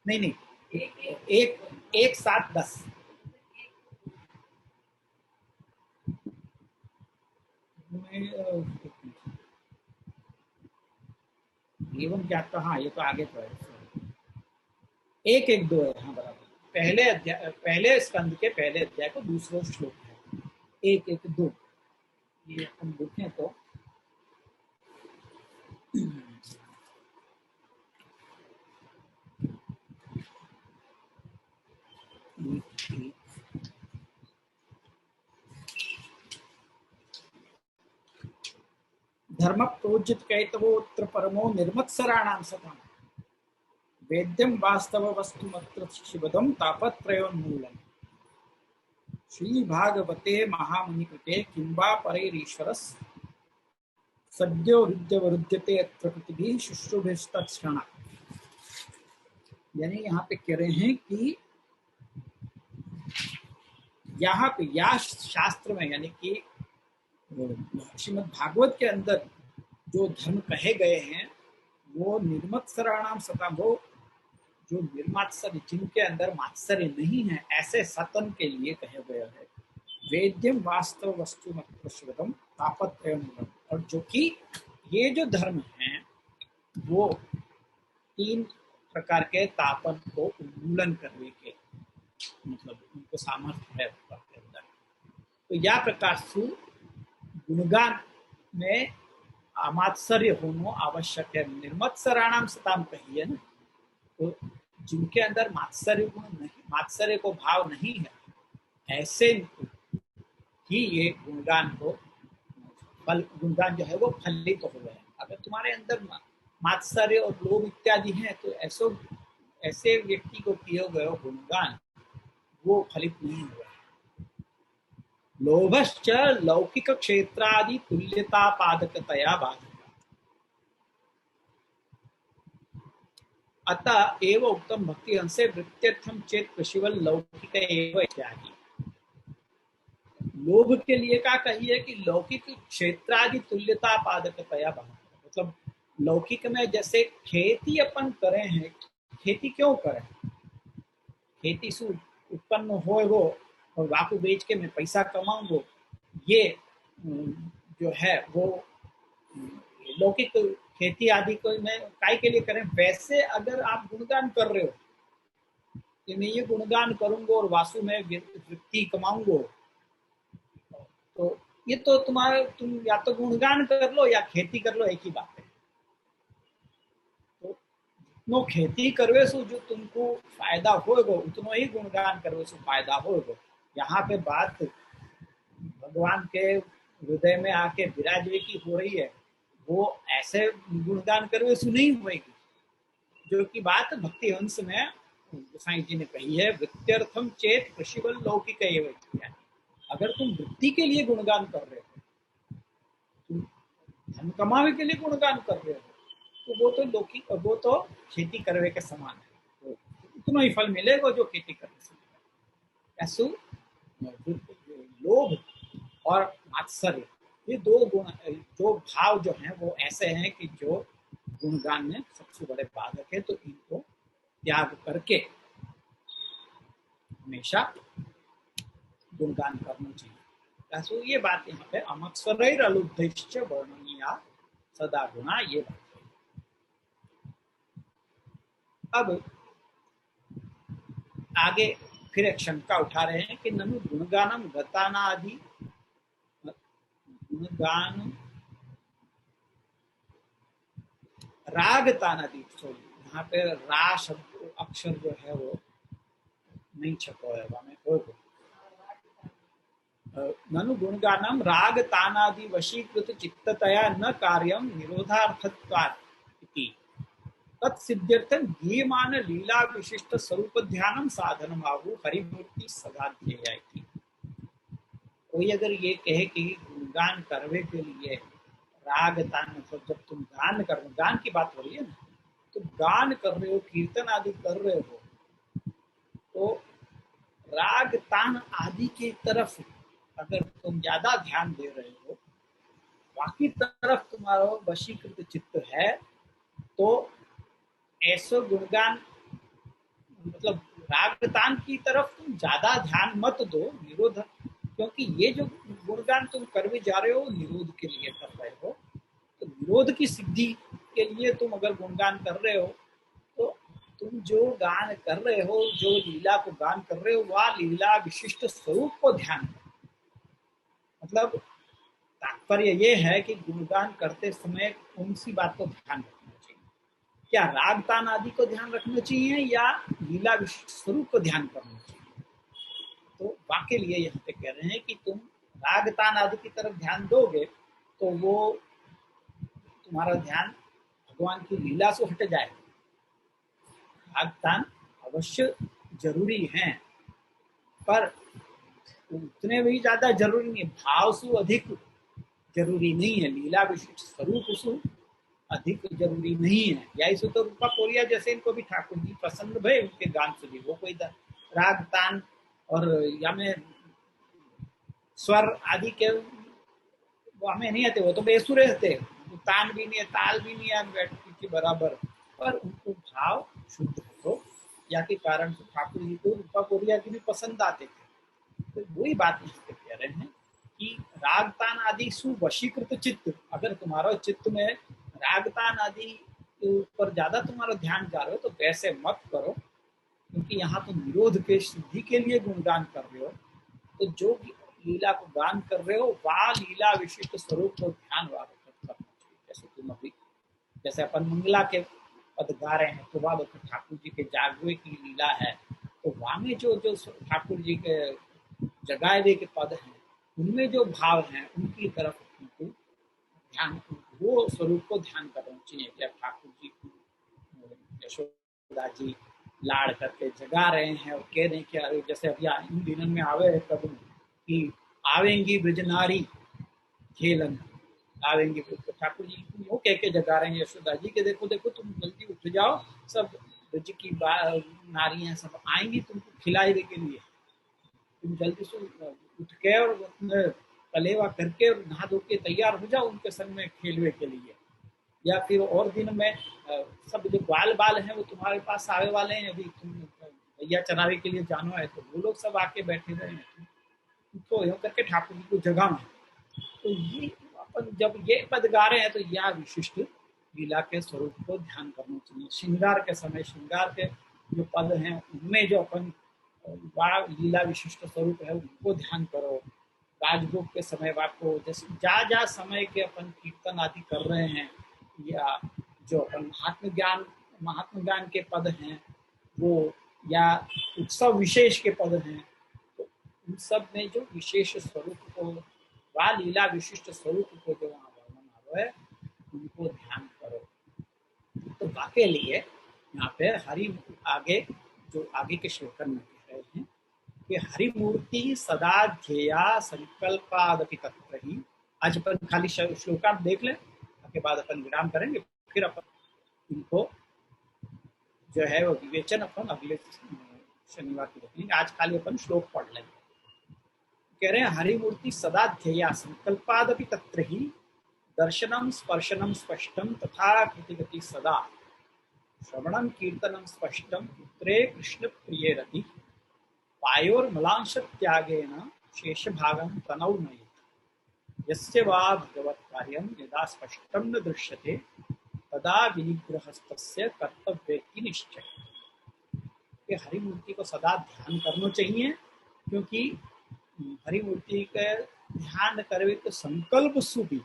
नहीं, एक 7-10 एवं क्या था, हाँ ये तो आगे तो है, 1-1-2 है, हाँ बराबर। पहले अध्याय, पहले स्कंद के पहले अध्याय को दूसरा श्लोक है 1-1-2। ये हम देखें तो धर्म प्रोजित कैतवोत्र परमो निर्मत्सराणाम सताम, वेद्यम वास्तव वस्तु मत्र शिवदम तापत्रयोन्मूलम, श्री भागवते महामुनि कृते किंबा परैरीश्वरस् सद्यो हृद्यवरुध्यते अत्र प्रतिभिः शुश्रूभिस्तत्क्षणा। यानी यहाँ पे कह रहे हैं कि यहाँ पे या शास्त्र में यानी कि श्रीमद् भागवत के अंदर जो धर्म कहे गए हैं वो निर्मत्सराणाम सताम, वो जो निर्मात्सर्य जिनके अंदर मात्सर्य नहीं है ऐसे सतन के लिए कहे गए हैं। वेद्यम वास्तव वस्तु मतम तापत्रय, और जो कि ये जो धर्म हैं वो 3 प्रकार के तापन को उन्मूलन करने के मतलब उनको सामर्थ्य है के अंदर। तो या प्रकार से गुणगान में अमात्सर्य होना आवश्यक है। निर्मत्सराणाम सताम कही है ना, तो जिनके अंदर मात्सर्य गुण नहीं, मात्सर्य को भाव नहीं है ऐसे ही ये गुणगान को फल, गुणगान जो है वो फलित हो गए। अगर तुम्हारे अंदर मात्सर्य और लोभ इत्यादि हैं तो ऐसे व्यक्ति को किए गए गुणगान वो फलित नहीं हुआ। लोभश्च लौकिक क्षेत्रादि तुल्यता पादकतया बाधक, अतः एव उत्तम भक्ति हंसे वृत्त्यर्थम चेत कृषिवल लौकिक एव इत्यादि। लोभ के लिए क्या कही है कि लौकिक क्षेत्रादि तुल्यता पादकतया बाधक, मतलब लौकिक में जैसे खेती अपन करे हैं, खेती क्यों करें, खेती से उत्पन्न होएगो और वाकु बेच के मैं पैसा कमाऊंगो, ये जो है वो लौकिक खेती आदि को मैं काय के लिए करें। वैसे अगर आप गुणगान कर रहे हो कि मैं ये गुणगान करूंगा और वासु में वृत्ति कमाऊंगो, तो ये तो तुम या तो गुणगान कर लो या खेती कर लो, एक ही बात है। तो जितनो खेती करवे सो जो तुमको फायदा होएगो उतनो ही गुणगान करवे सो फायदा होएगो। यहाँ पे बात भगवान के हृदय में आके विराजवे की हो रही है, वो ऐसे गुणगान करवे सो नहीं होएगी। जो की बात भक्ति हंस में गोसाई जी ने कही है, वृत्त्यर्थम चेत कृषिवल लौकिक एवं। अगर तुम वृत्ति के लिए गुणगान कर रहे हो, तुम धन कमावे के लिए गुणगान कर रहे हो, तो वो तो लौकिक, वो तो खेती करवे के समान है, तो उतना ही फल मिलेगा जो खेती करने से। ऐसु लोभ और मात्सर्य, ये 2 गुण, जो भाव जो हैं वो ऐसे हैं कि जो गुणगान में सबसे बड़े बाधक है, तो इनको त्याग करके हमेशा गुणगान करना चाहिए। ऐसो ये बात यहाँ पे अमत्सरैर अलुद्धैश्च वर्णनीया सदा गुणा, ये बात है। अब आगे फिर एक शंका उठा रहे हैं कि ननु गुणगानम गतानादि, गुणगान राग तानादि, सॉरी यहाँ पे रा शब्द अक्षर जो है वो नहीं छपा है में हो। ननु गुणगानम राग तानादि वशीकृत चित्ततया न कार्यम निरोधार्थत्वात् इति तत्सिद्ध्यर्थं गीयमान लीला विशिष्ट स्वरूप ध्यानम साधनम आहु हरिमूर्ति सदाध्येय इति। कोई अगर ये कहे कि गुणगान करवे के लिए राग तान, मतलब जब तुम गान कर, गान की बात हो रही है ना, तो गान कर रहे हो, कीर्तन आदि कर रहे हो, तो राग तान आदि की तरफ अगर तुम ज्यादा ध्यान दे रहे हो, बाकी तरफ तुम्हारा वशीकृत चित्त है, तो ऐसो गुणगान, मतलब रागतान की तरफ तुम ज्यादा ध्यान मत दो, निरोध, क्योंकि ये जो गुणगान तुम करवे जा रहे हो निरोध के लिए कर रहे हो। तो निरोध की सिद्धि के लिए तुम अगर गुणगान कर रहे हो, तो तुम जो गान कर रहे हो, जो लीला को गान कर रहे हो, वह लीला विशिष्ट स्वरूप को ध्यान करो। मतलब तात्पर्य ये है कि गुणगान करते समय कौन सी बात को ध्यान रखना चाहिए, क्या राग तान आदि को ध्यान रखना चाहिए या लीला विशिष्ट स्वरूप को ध्यान करना चाहिए। तो वाक्य लिए यहाँ पे कह रहे हैं कि तुम राग तान आदि की तरफ ध्यान दोगे तो वो तुम्हारा ध्यान भगवान की लीला से हट जाएगा। राग तान अवश्य जरूरी है, पर उतने भी ज्यादा जरूरी नहीं, भाव से अधिक जरूरी नहीं है, लीला विशिष्ट स्वरूप से अधिक जरूरी नहीं है। या इसे तो रूपा कोरिया जैसे इनको भी ठाकुर जी पसंद भय उनके गान से भी, वो कोई राग तान और या में स्वर आदि के वो हमें नहीं आते, वो तो बेसुरे रहते, तान भी नहीं है, ताल भी नहीं है व्यक्ति के बराबर, पर उनको भाव शुद्ध हो या के कारण से ठाकुर जी को रूपा कोरिया की भी पसंद आते थे। तो वही बात यहाँ पे कह रहे हैं कि रागतान आदि सुवशीकृत चित्त, अगर तुम्हारा चित्त में रागतान आदि के ऊपर ज्यादा तुम्हारा ध्यान जा रहे हो तो वैसे मत करो, क्योंकि यहाँ तो निरोध के सिद्धि के लिए गुणगान कर रहे हो। तो जो लीला को गान कर रहे हो वह लीला विशिष्ट स्वरूप को ध्यान करना चाहिए। जैसे तुम अभी, जैसे अपन मंगला के पद गा रहे हैं तो वह ठाकुर जी के जागवे की लीला है, तो वहां में जो जो ठाकुर जी के जगावे के पद हैं उनमें जो भाव हैं उनकी तरफ उनको ध्यान, वो स्वरूप को ध्यान करना चाहिए। जब ठाकुर जी यशोदा जी लाड़ करके जगा रहे हैं और कह रहे हैं कि अरे जैसे अभी इन दिनों में आवे कब कि आवेंगी ब्रजनारी खेलन, आवेंगी, तो ठाकुर जी वो कह के जगा रहे हैं यशोदा जी के देखो देखो तुम जल्दी उठ जाओ, सब ब्रज की नारियां सब आएंगी तुमको खिलाने के लिए, तुम जल्दी से उठ के और कलेवा करके और नहा धो के तैयार हो जाओ उनके संग में खेलवे के लिए। या फिर और दिन में सब जो बाल बाल हैं वो तुम्हारे पास आवे वाले हैं, अभी तुम भैया चरावे के लिए जानो है तो वो लोग सब आके बैठे रहे हैं, तो यूँ करके ठाकुर जी को जगाना। तो ये अपन जब ये पद गा रहे हैं तो यह विशिष्ट लीला के स्वरूप को ध्यान करना चाहिए। श्रृंगार के समय श्रृंगार के जो पद हैं उनमें जो अपन लीला विशिष्ट स्वरूप है उनको ध्यान करो। राजभोग के समय आपको जैसे जा समय के अपन कीर्तन आदि कर रहे हैं, या जो अपन महात्म ज्ञान के पद हैं वो, या उत्सव विशेष के पद हैं, तो उन सब में जो विशेष स्वरूप को वा लीला विशिष्ट स्वरूप को जो वहाँ वर्णन आ रहा है उनको ध्यान करो। तो वाके लिए यहाँ पे हरि आगे जो आगे के श्लोकन में कह रहे हैं कि हरिमूर्ति सदा ध्येया संकल्पादपि तत्र ही। आज अपन खाली श्लोकार्थ देख लें, उसके बाद अपन विराम करेंगे, फिर अपन इनको जो है वो विवेचन अपन अगले शनिवार को देखेंगे। आज खाली अपन श्लोक पढ़ लेंगे। कह रहे हैं हरिमूर्ति सदा ध्येया संकल्पादपि तत्र ही दर्शनम स्पर्शनम स्पष्टम तथा कृतिगति सदा श्रवणम कीर्तनम स्पष्टम पुत्रे कृष्ण प्रिय रति पायोर्मलांश त्यागेन शेष भागं तनौ नयेत् यस्य वा भगवत् कार्यं यदा स्पष्टं न दृश्यते तदा विनिग्रहस्तस्य कर्तव्येति निश्चय। कि हरिमूर्ति को सदा ध्यान करना चाहिए, क्योंकि हरिमूर्ति का ध्यान करवे तो संकल्प सुभी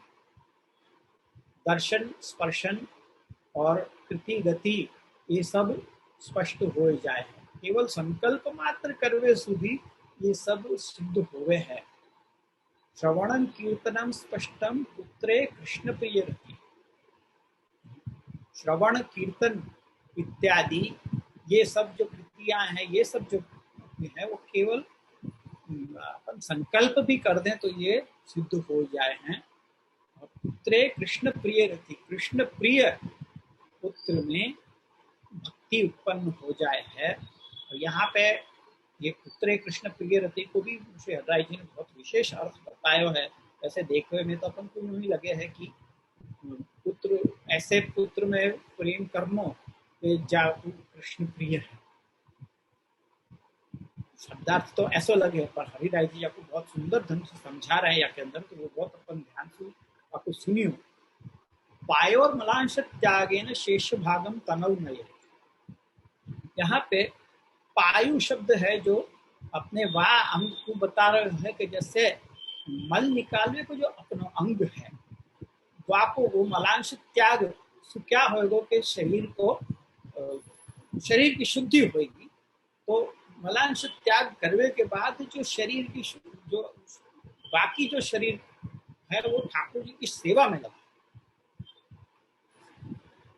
दर्शन स्पर्शन और कृति गति ये सब स्पष्ट हो जाए। केवल संकल्प मात्र करवे सुधी ये सब सिद्ध होवे है। श्रवणम कीर्तनम स्पष्टम पुत्रे कृष्ण प्रिय रति, श्रवण कीर्तन इत्यादि ये सब जो कृतियां हैं, ये सब जो है वो केवल अपन संकल्प भी कर दें तो ये सिद्ध हो जाए हैं। पुत्रे कृष्ण प्रिय रति, कृष्ण प्रिय पुत्र में भक्ति उत्पन्न हो जाए है। और यहाँ पे ये पुत्रे कृष्ण प्रिय रति को भी श्री हरराय जी ने बहुत विशेष अर्थ बताया है। ऐसे देखने में तो अपन को नहीं लगे है कि पुत्र ऐसे पुत्र में प्रेम करनो जा कृष्ण प्रिय है, शब्दार्थ तो ऐसा लगे, पर हरिराय जी आपको बहुत सुंदर ढंग से समझा रहे हैं या के अंदर, तो वो बहुत अपन ध्यान से आपको सुनियो। पायोर मलांश त्यागेन शेष भागम तनौ नयेत्, यहाँ पे पायु शब्द है जो अपने वाह अंग को बता रहे हैं कि जैसे मल निकालने को जो अपना अंग है वाह को वो मलांश त्याग क्या होगा कि शरीर को शरीर की शुद्धि होगी। तो मलांश त्याग करने के बाद जो शरीर की जो बाकी जो शरीर है वो ठाकुर जी की सेवा में लगा।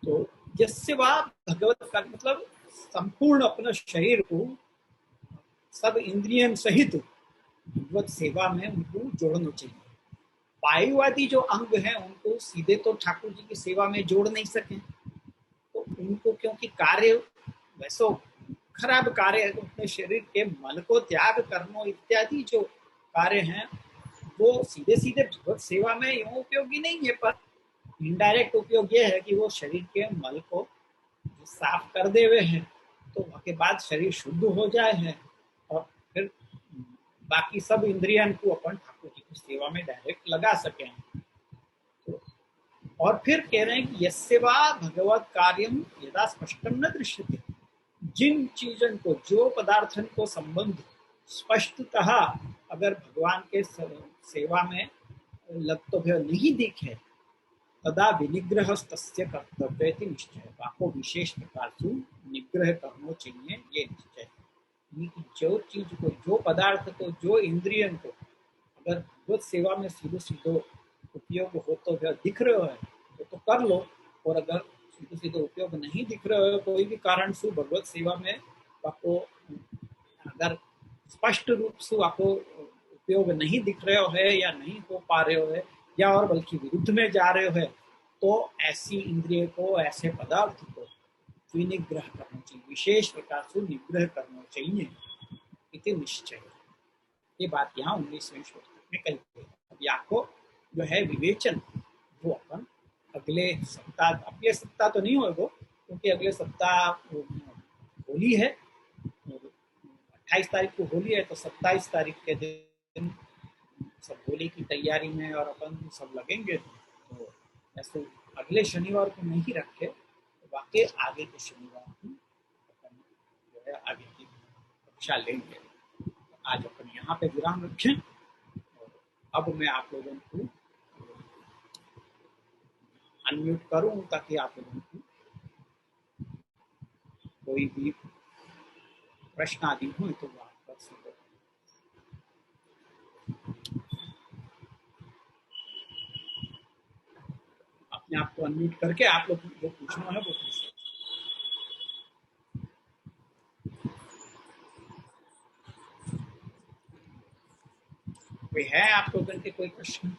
तो जिससे वह भगवत का मतलब संपूर्ण अपने शरीर को सब इंद्रियन सहित भगवत सेवा में उनको जोड़ना चाहिए। वायुवादी जो अंग हैं उनको सीधे तो ठाकुर जी की सेवा में जोड़ नहीं सके, तो उनको क्योंकि कार्य वैसो खराब कार्य है, अपने शरीर के मल को त्याग करना इत्यादि जो कार्य हैं वो सीधे सीधे भगवत सेवा में यूं उपयोगी नहीं है, पर इनडायरेक्ट उपयोग ये है कि वो शरीर के मल को साफ कर दे हुए हैं, तो उसके बाद शरीर शुद्ध हो जाए है, और फिर बाकी सब इंद्रियन को अपन ठाकुर जी की सेवा में डायरेक्ट लगा सके। तो और फिर कह रहे हैं कि यस्य वा भगवत कार्यम यदा स्पष्टम न दृश्यते, जिन चीजन को, जो पदार्थन को संबंध स्पष्टतः अगर भगवान के सेवा में लगते नहीं दिखे, तदा विनिग्रह तस्य कर्तव्य निश्चय, आपको विशेष प्रकार से निग्रह करना चाहिए, ये निश्चय। जो चीज को, जो पदार्थ को, जो इंद्रियन को अगर भगवत सेवा में सीधो सीधो उपयोग हो तो दिख रहे है तो कर लो, और अगर सीधे सीधे उपयोग नहीं दिख रहे हो, कोई भी कारण से भगवत सेवा में आपको अगर स्पष्ट रूप से आपको उपयोग नहीं दिख रहे हो है, या नहीं हो पा रहे हो है, या और बल्कि विरुद्ध में जा रहे हो है, तो ऐसी इंद्रिय को, ऐसे पदार्थ को विनिग्रह करना चाहिए, विशेष प्रकार से निग्रह करना चाहिए, इति निश्चय। ये बात यहाँ 19वें श्लोक में कही गई। अभी आपको जो है विवेचन, वो अपन अगले सप्ताह, अगले सप्ताह तो नहीं होगा क्योंकि अगले सप्ताह होली है, 28 तारीख को होली है, तो 27 तारीख के दिन सब होली की तैयारी में और अपन सब लगेंगे। तो ऐसे अगले शनिवार को नहीं रखे, तो बाकी आगे के शनिवार को अपन जो है आगे की कक्षा लेंगे। तो आज अपन यहाँ पे विराम रखें, और अब मैं आप लोगों को अनम्यूट करूं ताकि आप लोगों को कोई भी प्रश्न आदि हो तो वो आप कर सको। अपने आप को अनम्यूट करके आप लोग जो पूछना है वो पूछ सकते। कोई है आप लोगों के कोई प्रश्न?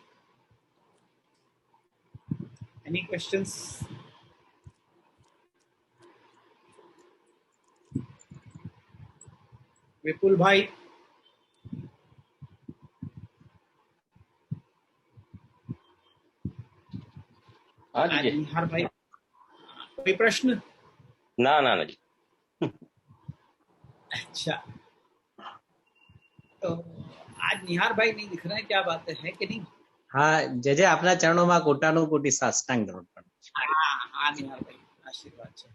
Any questions? विपुल भाई, निहार भाई, कोई प्रश्न? ना ना जी। अच्छा, तो आज निहार भाई नहीं दिख रहे हैं, क्या बात है कि नहीं? हाँ जय आपना चरणों में कोटानु कोटि साष्टांग दंड। हाँ निहार भाई, आशीर्वाद છે।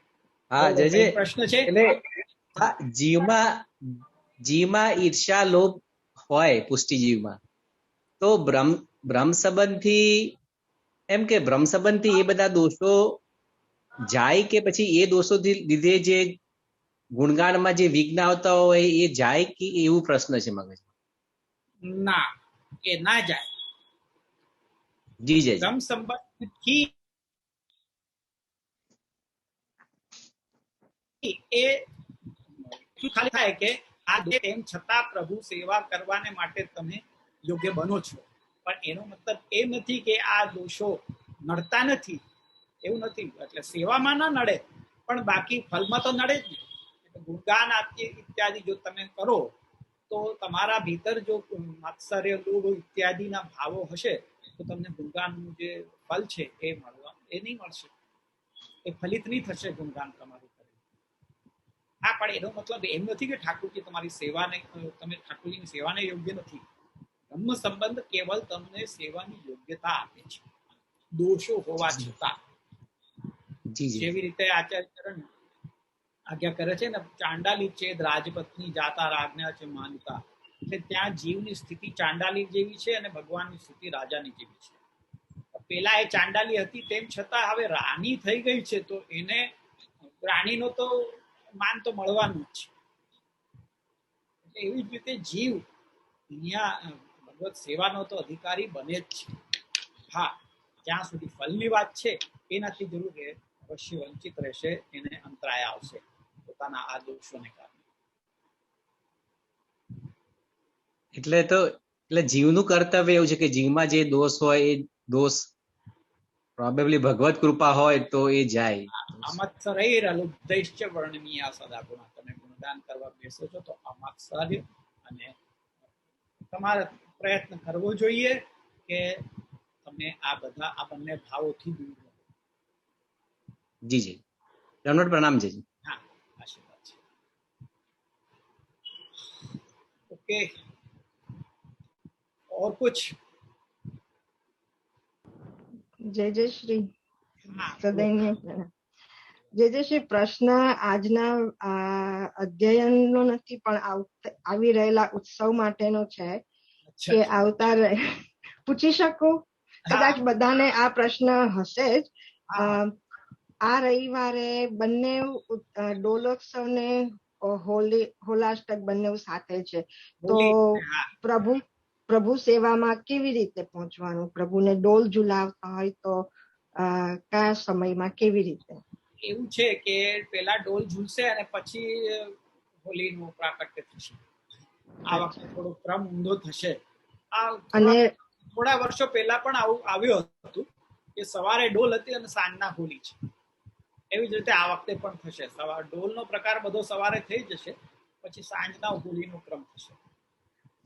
हाँ जय प्रश्न છે? એટલે જીવમાં ઈર્ષા લોભ હોય પુષ્ટિ જીવમાં, તો બ્રહ્મ સંબંધી એમ કે બ્રહ્મ સંબંધી એ બધા દોષો જાય કે પછી એ દોષો લીધે જે ગુણગાનમાં જે વિઘ્ન આવતા હોય એ જાય કે એવું પ્રશ્ન છે મગજ? ના, એ ના જાય। જી જય બ્રહ્મ સંબંધ થી એ ખાલી થાય કે આ તેમ છતાં પ્રભુ સેવા કરવાને માટે તમે યોગ્ય બનો છો, પણ એનો મતલબ એ નથી કે આ દોષો નડતા નથી, એવું નથી। એટલે સેવામાં ના નડે, પણ બાકી ફલમાં તો નડે જ ને। ગુણગાન ઇત્યાદि જો તમે કરો તો તમારા ભીતર જો માત્સર્ય લોભ ઇત્યાદિના ભાવો હશે તો તમને ગુણગાનનું જે ફલ છે એ મળવા એ નહીં મળશે, એ ફલિત નહીં થશે ગુણગાન તમારું। હા, પણ એનો મતલબ એમ નથી કે ઠાકોરજી તમારી સેવાને, તમે ઠાકોરજીની સેવાને યોગ્ય નથી। બ્રહ્મ સંબંધ કેવલ તમને સેવાની યોગ્યતા આપે છે, દોષો હોવા છતાં। જેવી રીતે આચાર્ય ચરણ આજ્ઞા કરે છે ને, ચાંડાલી છેદ રાજપત્ની જાતા રાજ્ઞા છે માનતા, એટલે ત્યાં જીવની સ્થિતિ ચાંડાલી જેવી છે અને ભગવાનની સ્થિતિ રાજાની જેવી છે। પેલા એ ચાંડાલી હતી, તેમ છતાં હવે રાણી થઈ ગઈ છે, તો એને રાણીનો તો માન તો મળવાનું જ છે। એવી જ રીતે જીવ અહીંયા ભગવત સેવાનો તો અધિકારી બને જ છે। હા, જ્યાં સુધી ફલની વાત છે એનાથી જરૂર અવશ્ય વંચિત રહેશે, એને અંતરાય આવશે પોતાના આ દોષોને કારણે। એટલે જીવનું કર્તવ્ય એવું છે કે જીવમાં જે દોષ હોય એ દોષ પ્રોબેબલી ભગવત કૃપા હોય તો એ જાય। અમત્સરૈર લુબ્ધૈશ્ચ વર્ણનીયા સદા ગુણા, તમે ગુણગાન કરવા બેસો છો તો અમત્સર્ય અને તમારા પ્રયત્ન કરવો જોઈએ કે તમે આ બંને ભાવોથી દૂર રહો. जी जी, दंडवत प्रणाम जी. हाँ, आशीर्वाद છે. ओके, और कुछ? जय जय श्री हाँ, સદૈન્ય જય જય શ્રી. પ્રશ્ન આજના અધ્યયનનો નથી પણ આવી રહેલા ઉત્સવ માટેનો છે કે આવતા પૂછી શકું? કદાચ બધાને આ પ્રશ્ન હશે જ. આ રવિવારે બંને ડોલોત્સવ ને હોલાષ્ટક બંને સાથે છે, તો પ્રભુ સેવામાં કેવી રીતે પહોંચવાનું? પ્રભુને ડોલ ઝુલાવતા હોય તો કયા સમયમાં કેવી રીતે? એવું છે કે પેલા ડોલ ઝૂલશે અને પછી હોલીનું પ્રાકટ્ય થશે. આ વખતે થોડો ક્રમ ઊંધો થશે. અને થોડા વર્ષો પહેલા પણ આવું આવ્યું હતું કે સવારે ડોલ હતી અને સાંજના હોલી છે. એવી જ રીતે આ વખતે પણ થશે. ડોલનો પ્રકાર બધો સવારે થઈ જશે, પછી સાંજના હોલીનો ક્રમ થશે.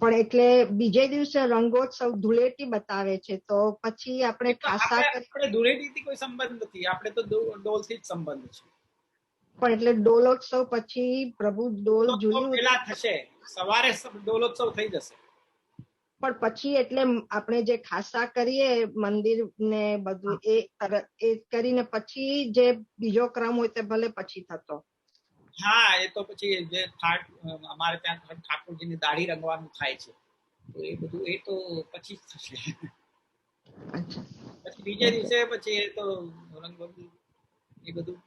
પણ એટલે બીજે દિવસે રંગોત્સવ ધૂળેટી બતાવે છે, તો પછી આપણે ધૂળેટીથી કોઈ સંબંધ નથી, આપણે તો ડોલથી જ સંબંધ છે. પણ એટલે ડોલોત્સવ પછી પ્રભુ ડોલ ઝૂલ્યું પેલા થશે, સવારે ડોલોત્સવ થઈ જશે. પણ પછી એટલે આપણે જે ખાસા કરીએ મંદિર ને બધું એ કરીને પછી જે બીજો ક્રમ હોય તે ભલે પછી થતો. હા, એ તો પછી જે અમારે ત્યાં ઠાકોરજીની દાઢી રંગવાનું થાય છે, તો એ બધું એ તો પછી જ થશે. પછી બીજે દિવસે પછી એ તો રંગબંધી એ બધું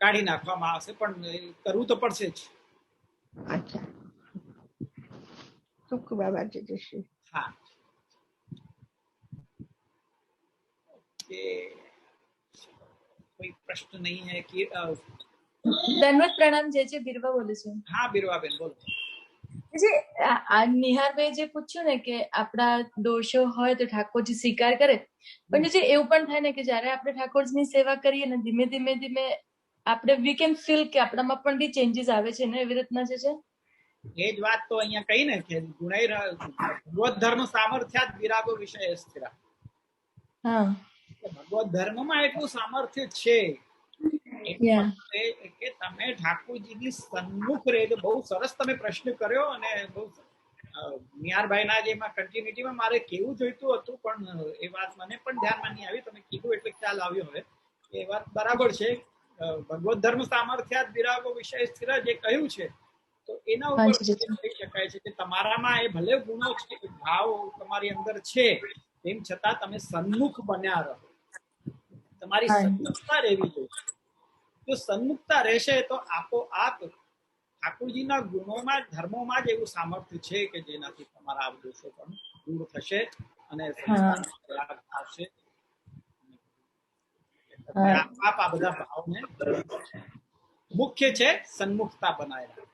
કાઢી નાખવામાં આવશે, પણ કરવું તો પડશે જ. અચ્છા, ખૂબ ખૂબ આભાર જયશ્રી. हाँ, कोई प्रश्न नहीं है कि दंडवत प्रणाम जय जय बिरवा बोले છે. हाँ, बिरवा बेन बोलो. નિહારભાઈ જે પૂછ્યું ને કે આપણા દોષો હોય તો ઠાકોરજી સ્વીકાર કરે, પણ જે એવું પણ થાય ને કે જયારે આપણે ઠાકોરજીની સેવા કરીએ ને ધીમે ધીમે ધીમે આપણે વી કેન ફીલ કે આપણામાં પણ બી ચેન્જીસ આવે છે ને, એવી રીતના જે છે એ જ વાત તો અહીંયા કહી ને કે ભગવત ધર્મ સામર્થ્યાત વિરાગો વિષય સ્થિરા. હા, ભગવત ધર્મમાં એટલું સામર્થ્ય છે કે તમે ઠાકોરજીની સન્મુખ રહે. બહુ સરસ તમે પ્રશ્ન કર્યો, અને બહુ નિહારભાઈના જેમાં કન્ટિન્યુટીમાં મારે કેવું જોઈતું હતું, પણ એ વાત મને પણ ધ્યાનમાં નહીં આવી. તમે કીધું એટલે ખ્યાલ આવ્યો હવે. એ વાત બરાબર છે. ભગવત ધર્મ સામર્થ્યાત વિરાગો વિષય સ્થિર જે કહ્યું છે, તો એના ઉપર કહી શકાય છે કે તમારામાં એ ભલે ગુણો છે, ભાવ તમારી અંદર છે, તેમ છતાં તમે સન્મુખ બન્યા રહો. તમારી સન્મુખતા રહેવી જોઈએ. જો સન્મુખતા રહેશે તો આપોઆપ ઠાકોરજીના ગુણોમાં, ધર્મોમાં જ એવું સામર્થ્ય છે કે જેનાથી તમારા આ દોષો પણ દૂર થશે અને આવશે. આપ આ બધા ભાવને મુખ્ય છે સન્મુખતા બનાવી રાખવી.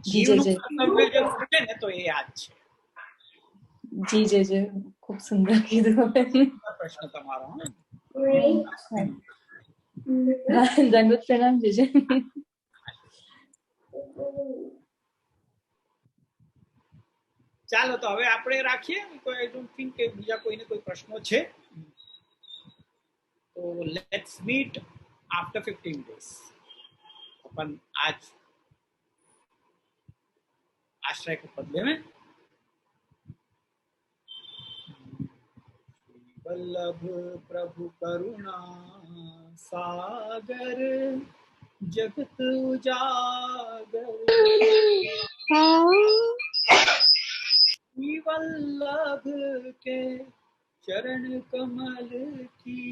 જીવનું કર્તવ્ય જે છે ને, તો એ યાદ છે. જી જય જય, ખૂબ સુંદર કીધું. પ્રશ્ન તમારો. દંડવત પ્રણામ જય જય. ચાલો, તો હવે આપણે રાખીએ. આઈ ડોન્ટ થિંક કે બીજા કોઈને કોઈ પ્રશ્નો છે. तो लेट्स मीट आफ्टर 15 days. अपन आज आश्रय को बदले में वल्लभ प्रभु करुणा सागर जगत उजागर वल्लभ के चरण कमल की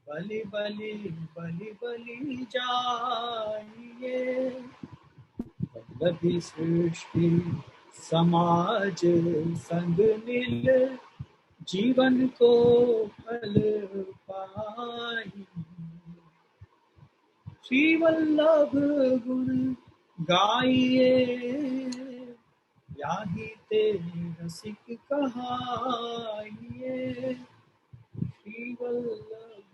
बलि बलि बलि बलि जाइए. वल्लभी सृष्टि समाज संग मिल जीवन को फल पाई. श्री वल्लभ गुण गाइए, याही ते रसिक कहाइए. श्री वल्लभ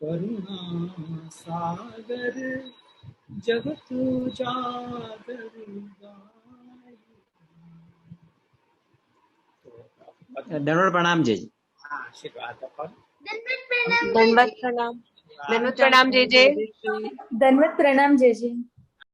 करुणा सागर जगत जागर गाए। दंडवत प्रणाम जय जी। हाँ, आशीर्वाद अपन। दंडवत प्रणाम जय जय। दंडवत प्रणाम जय जय।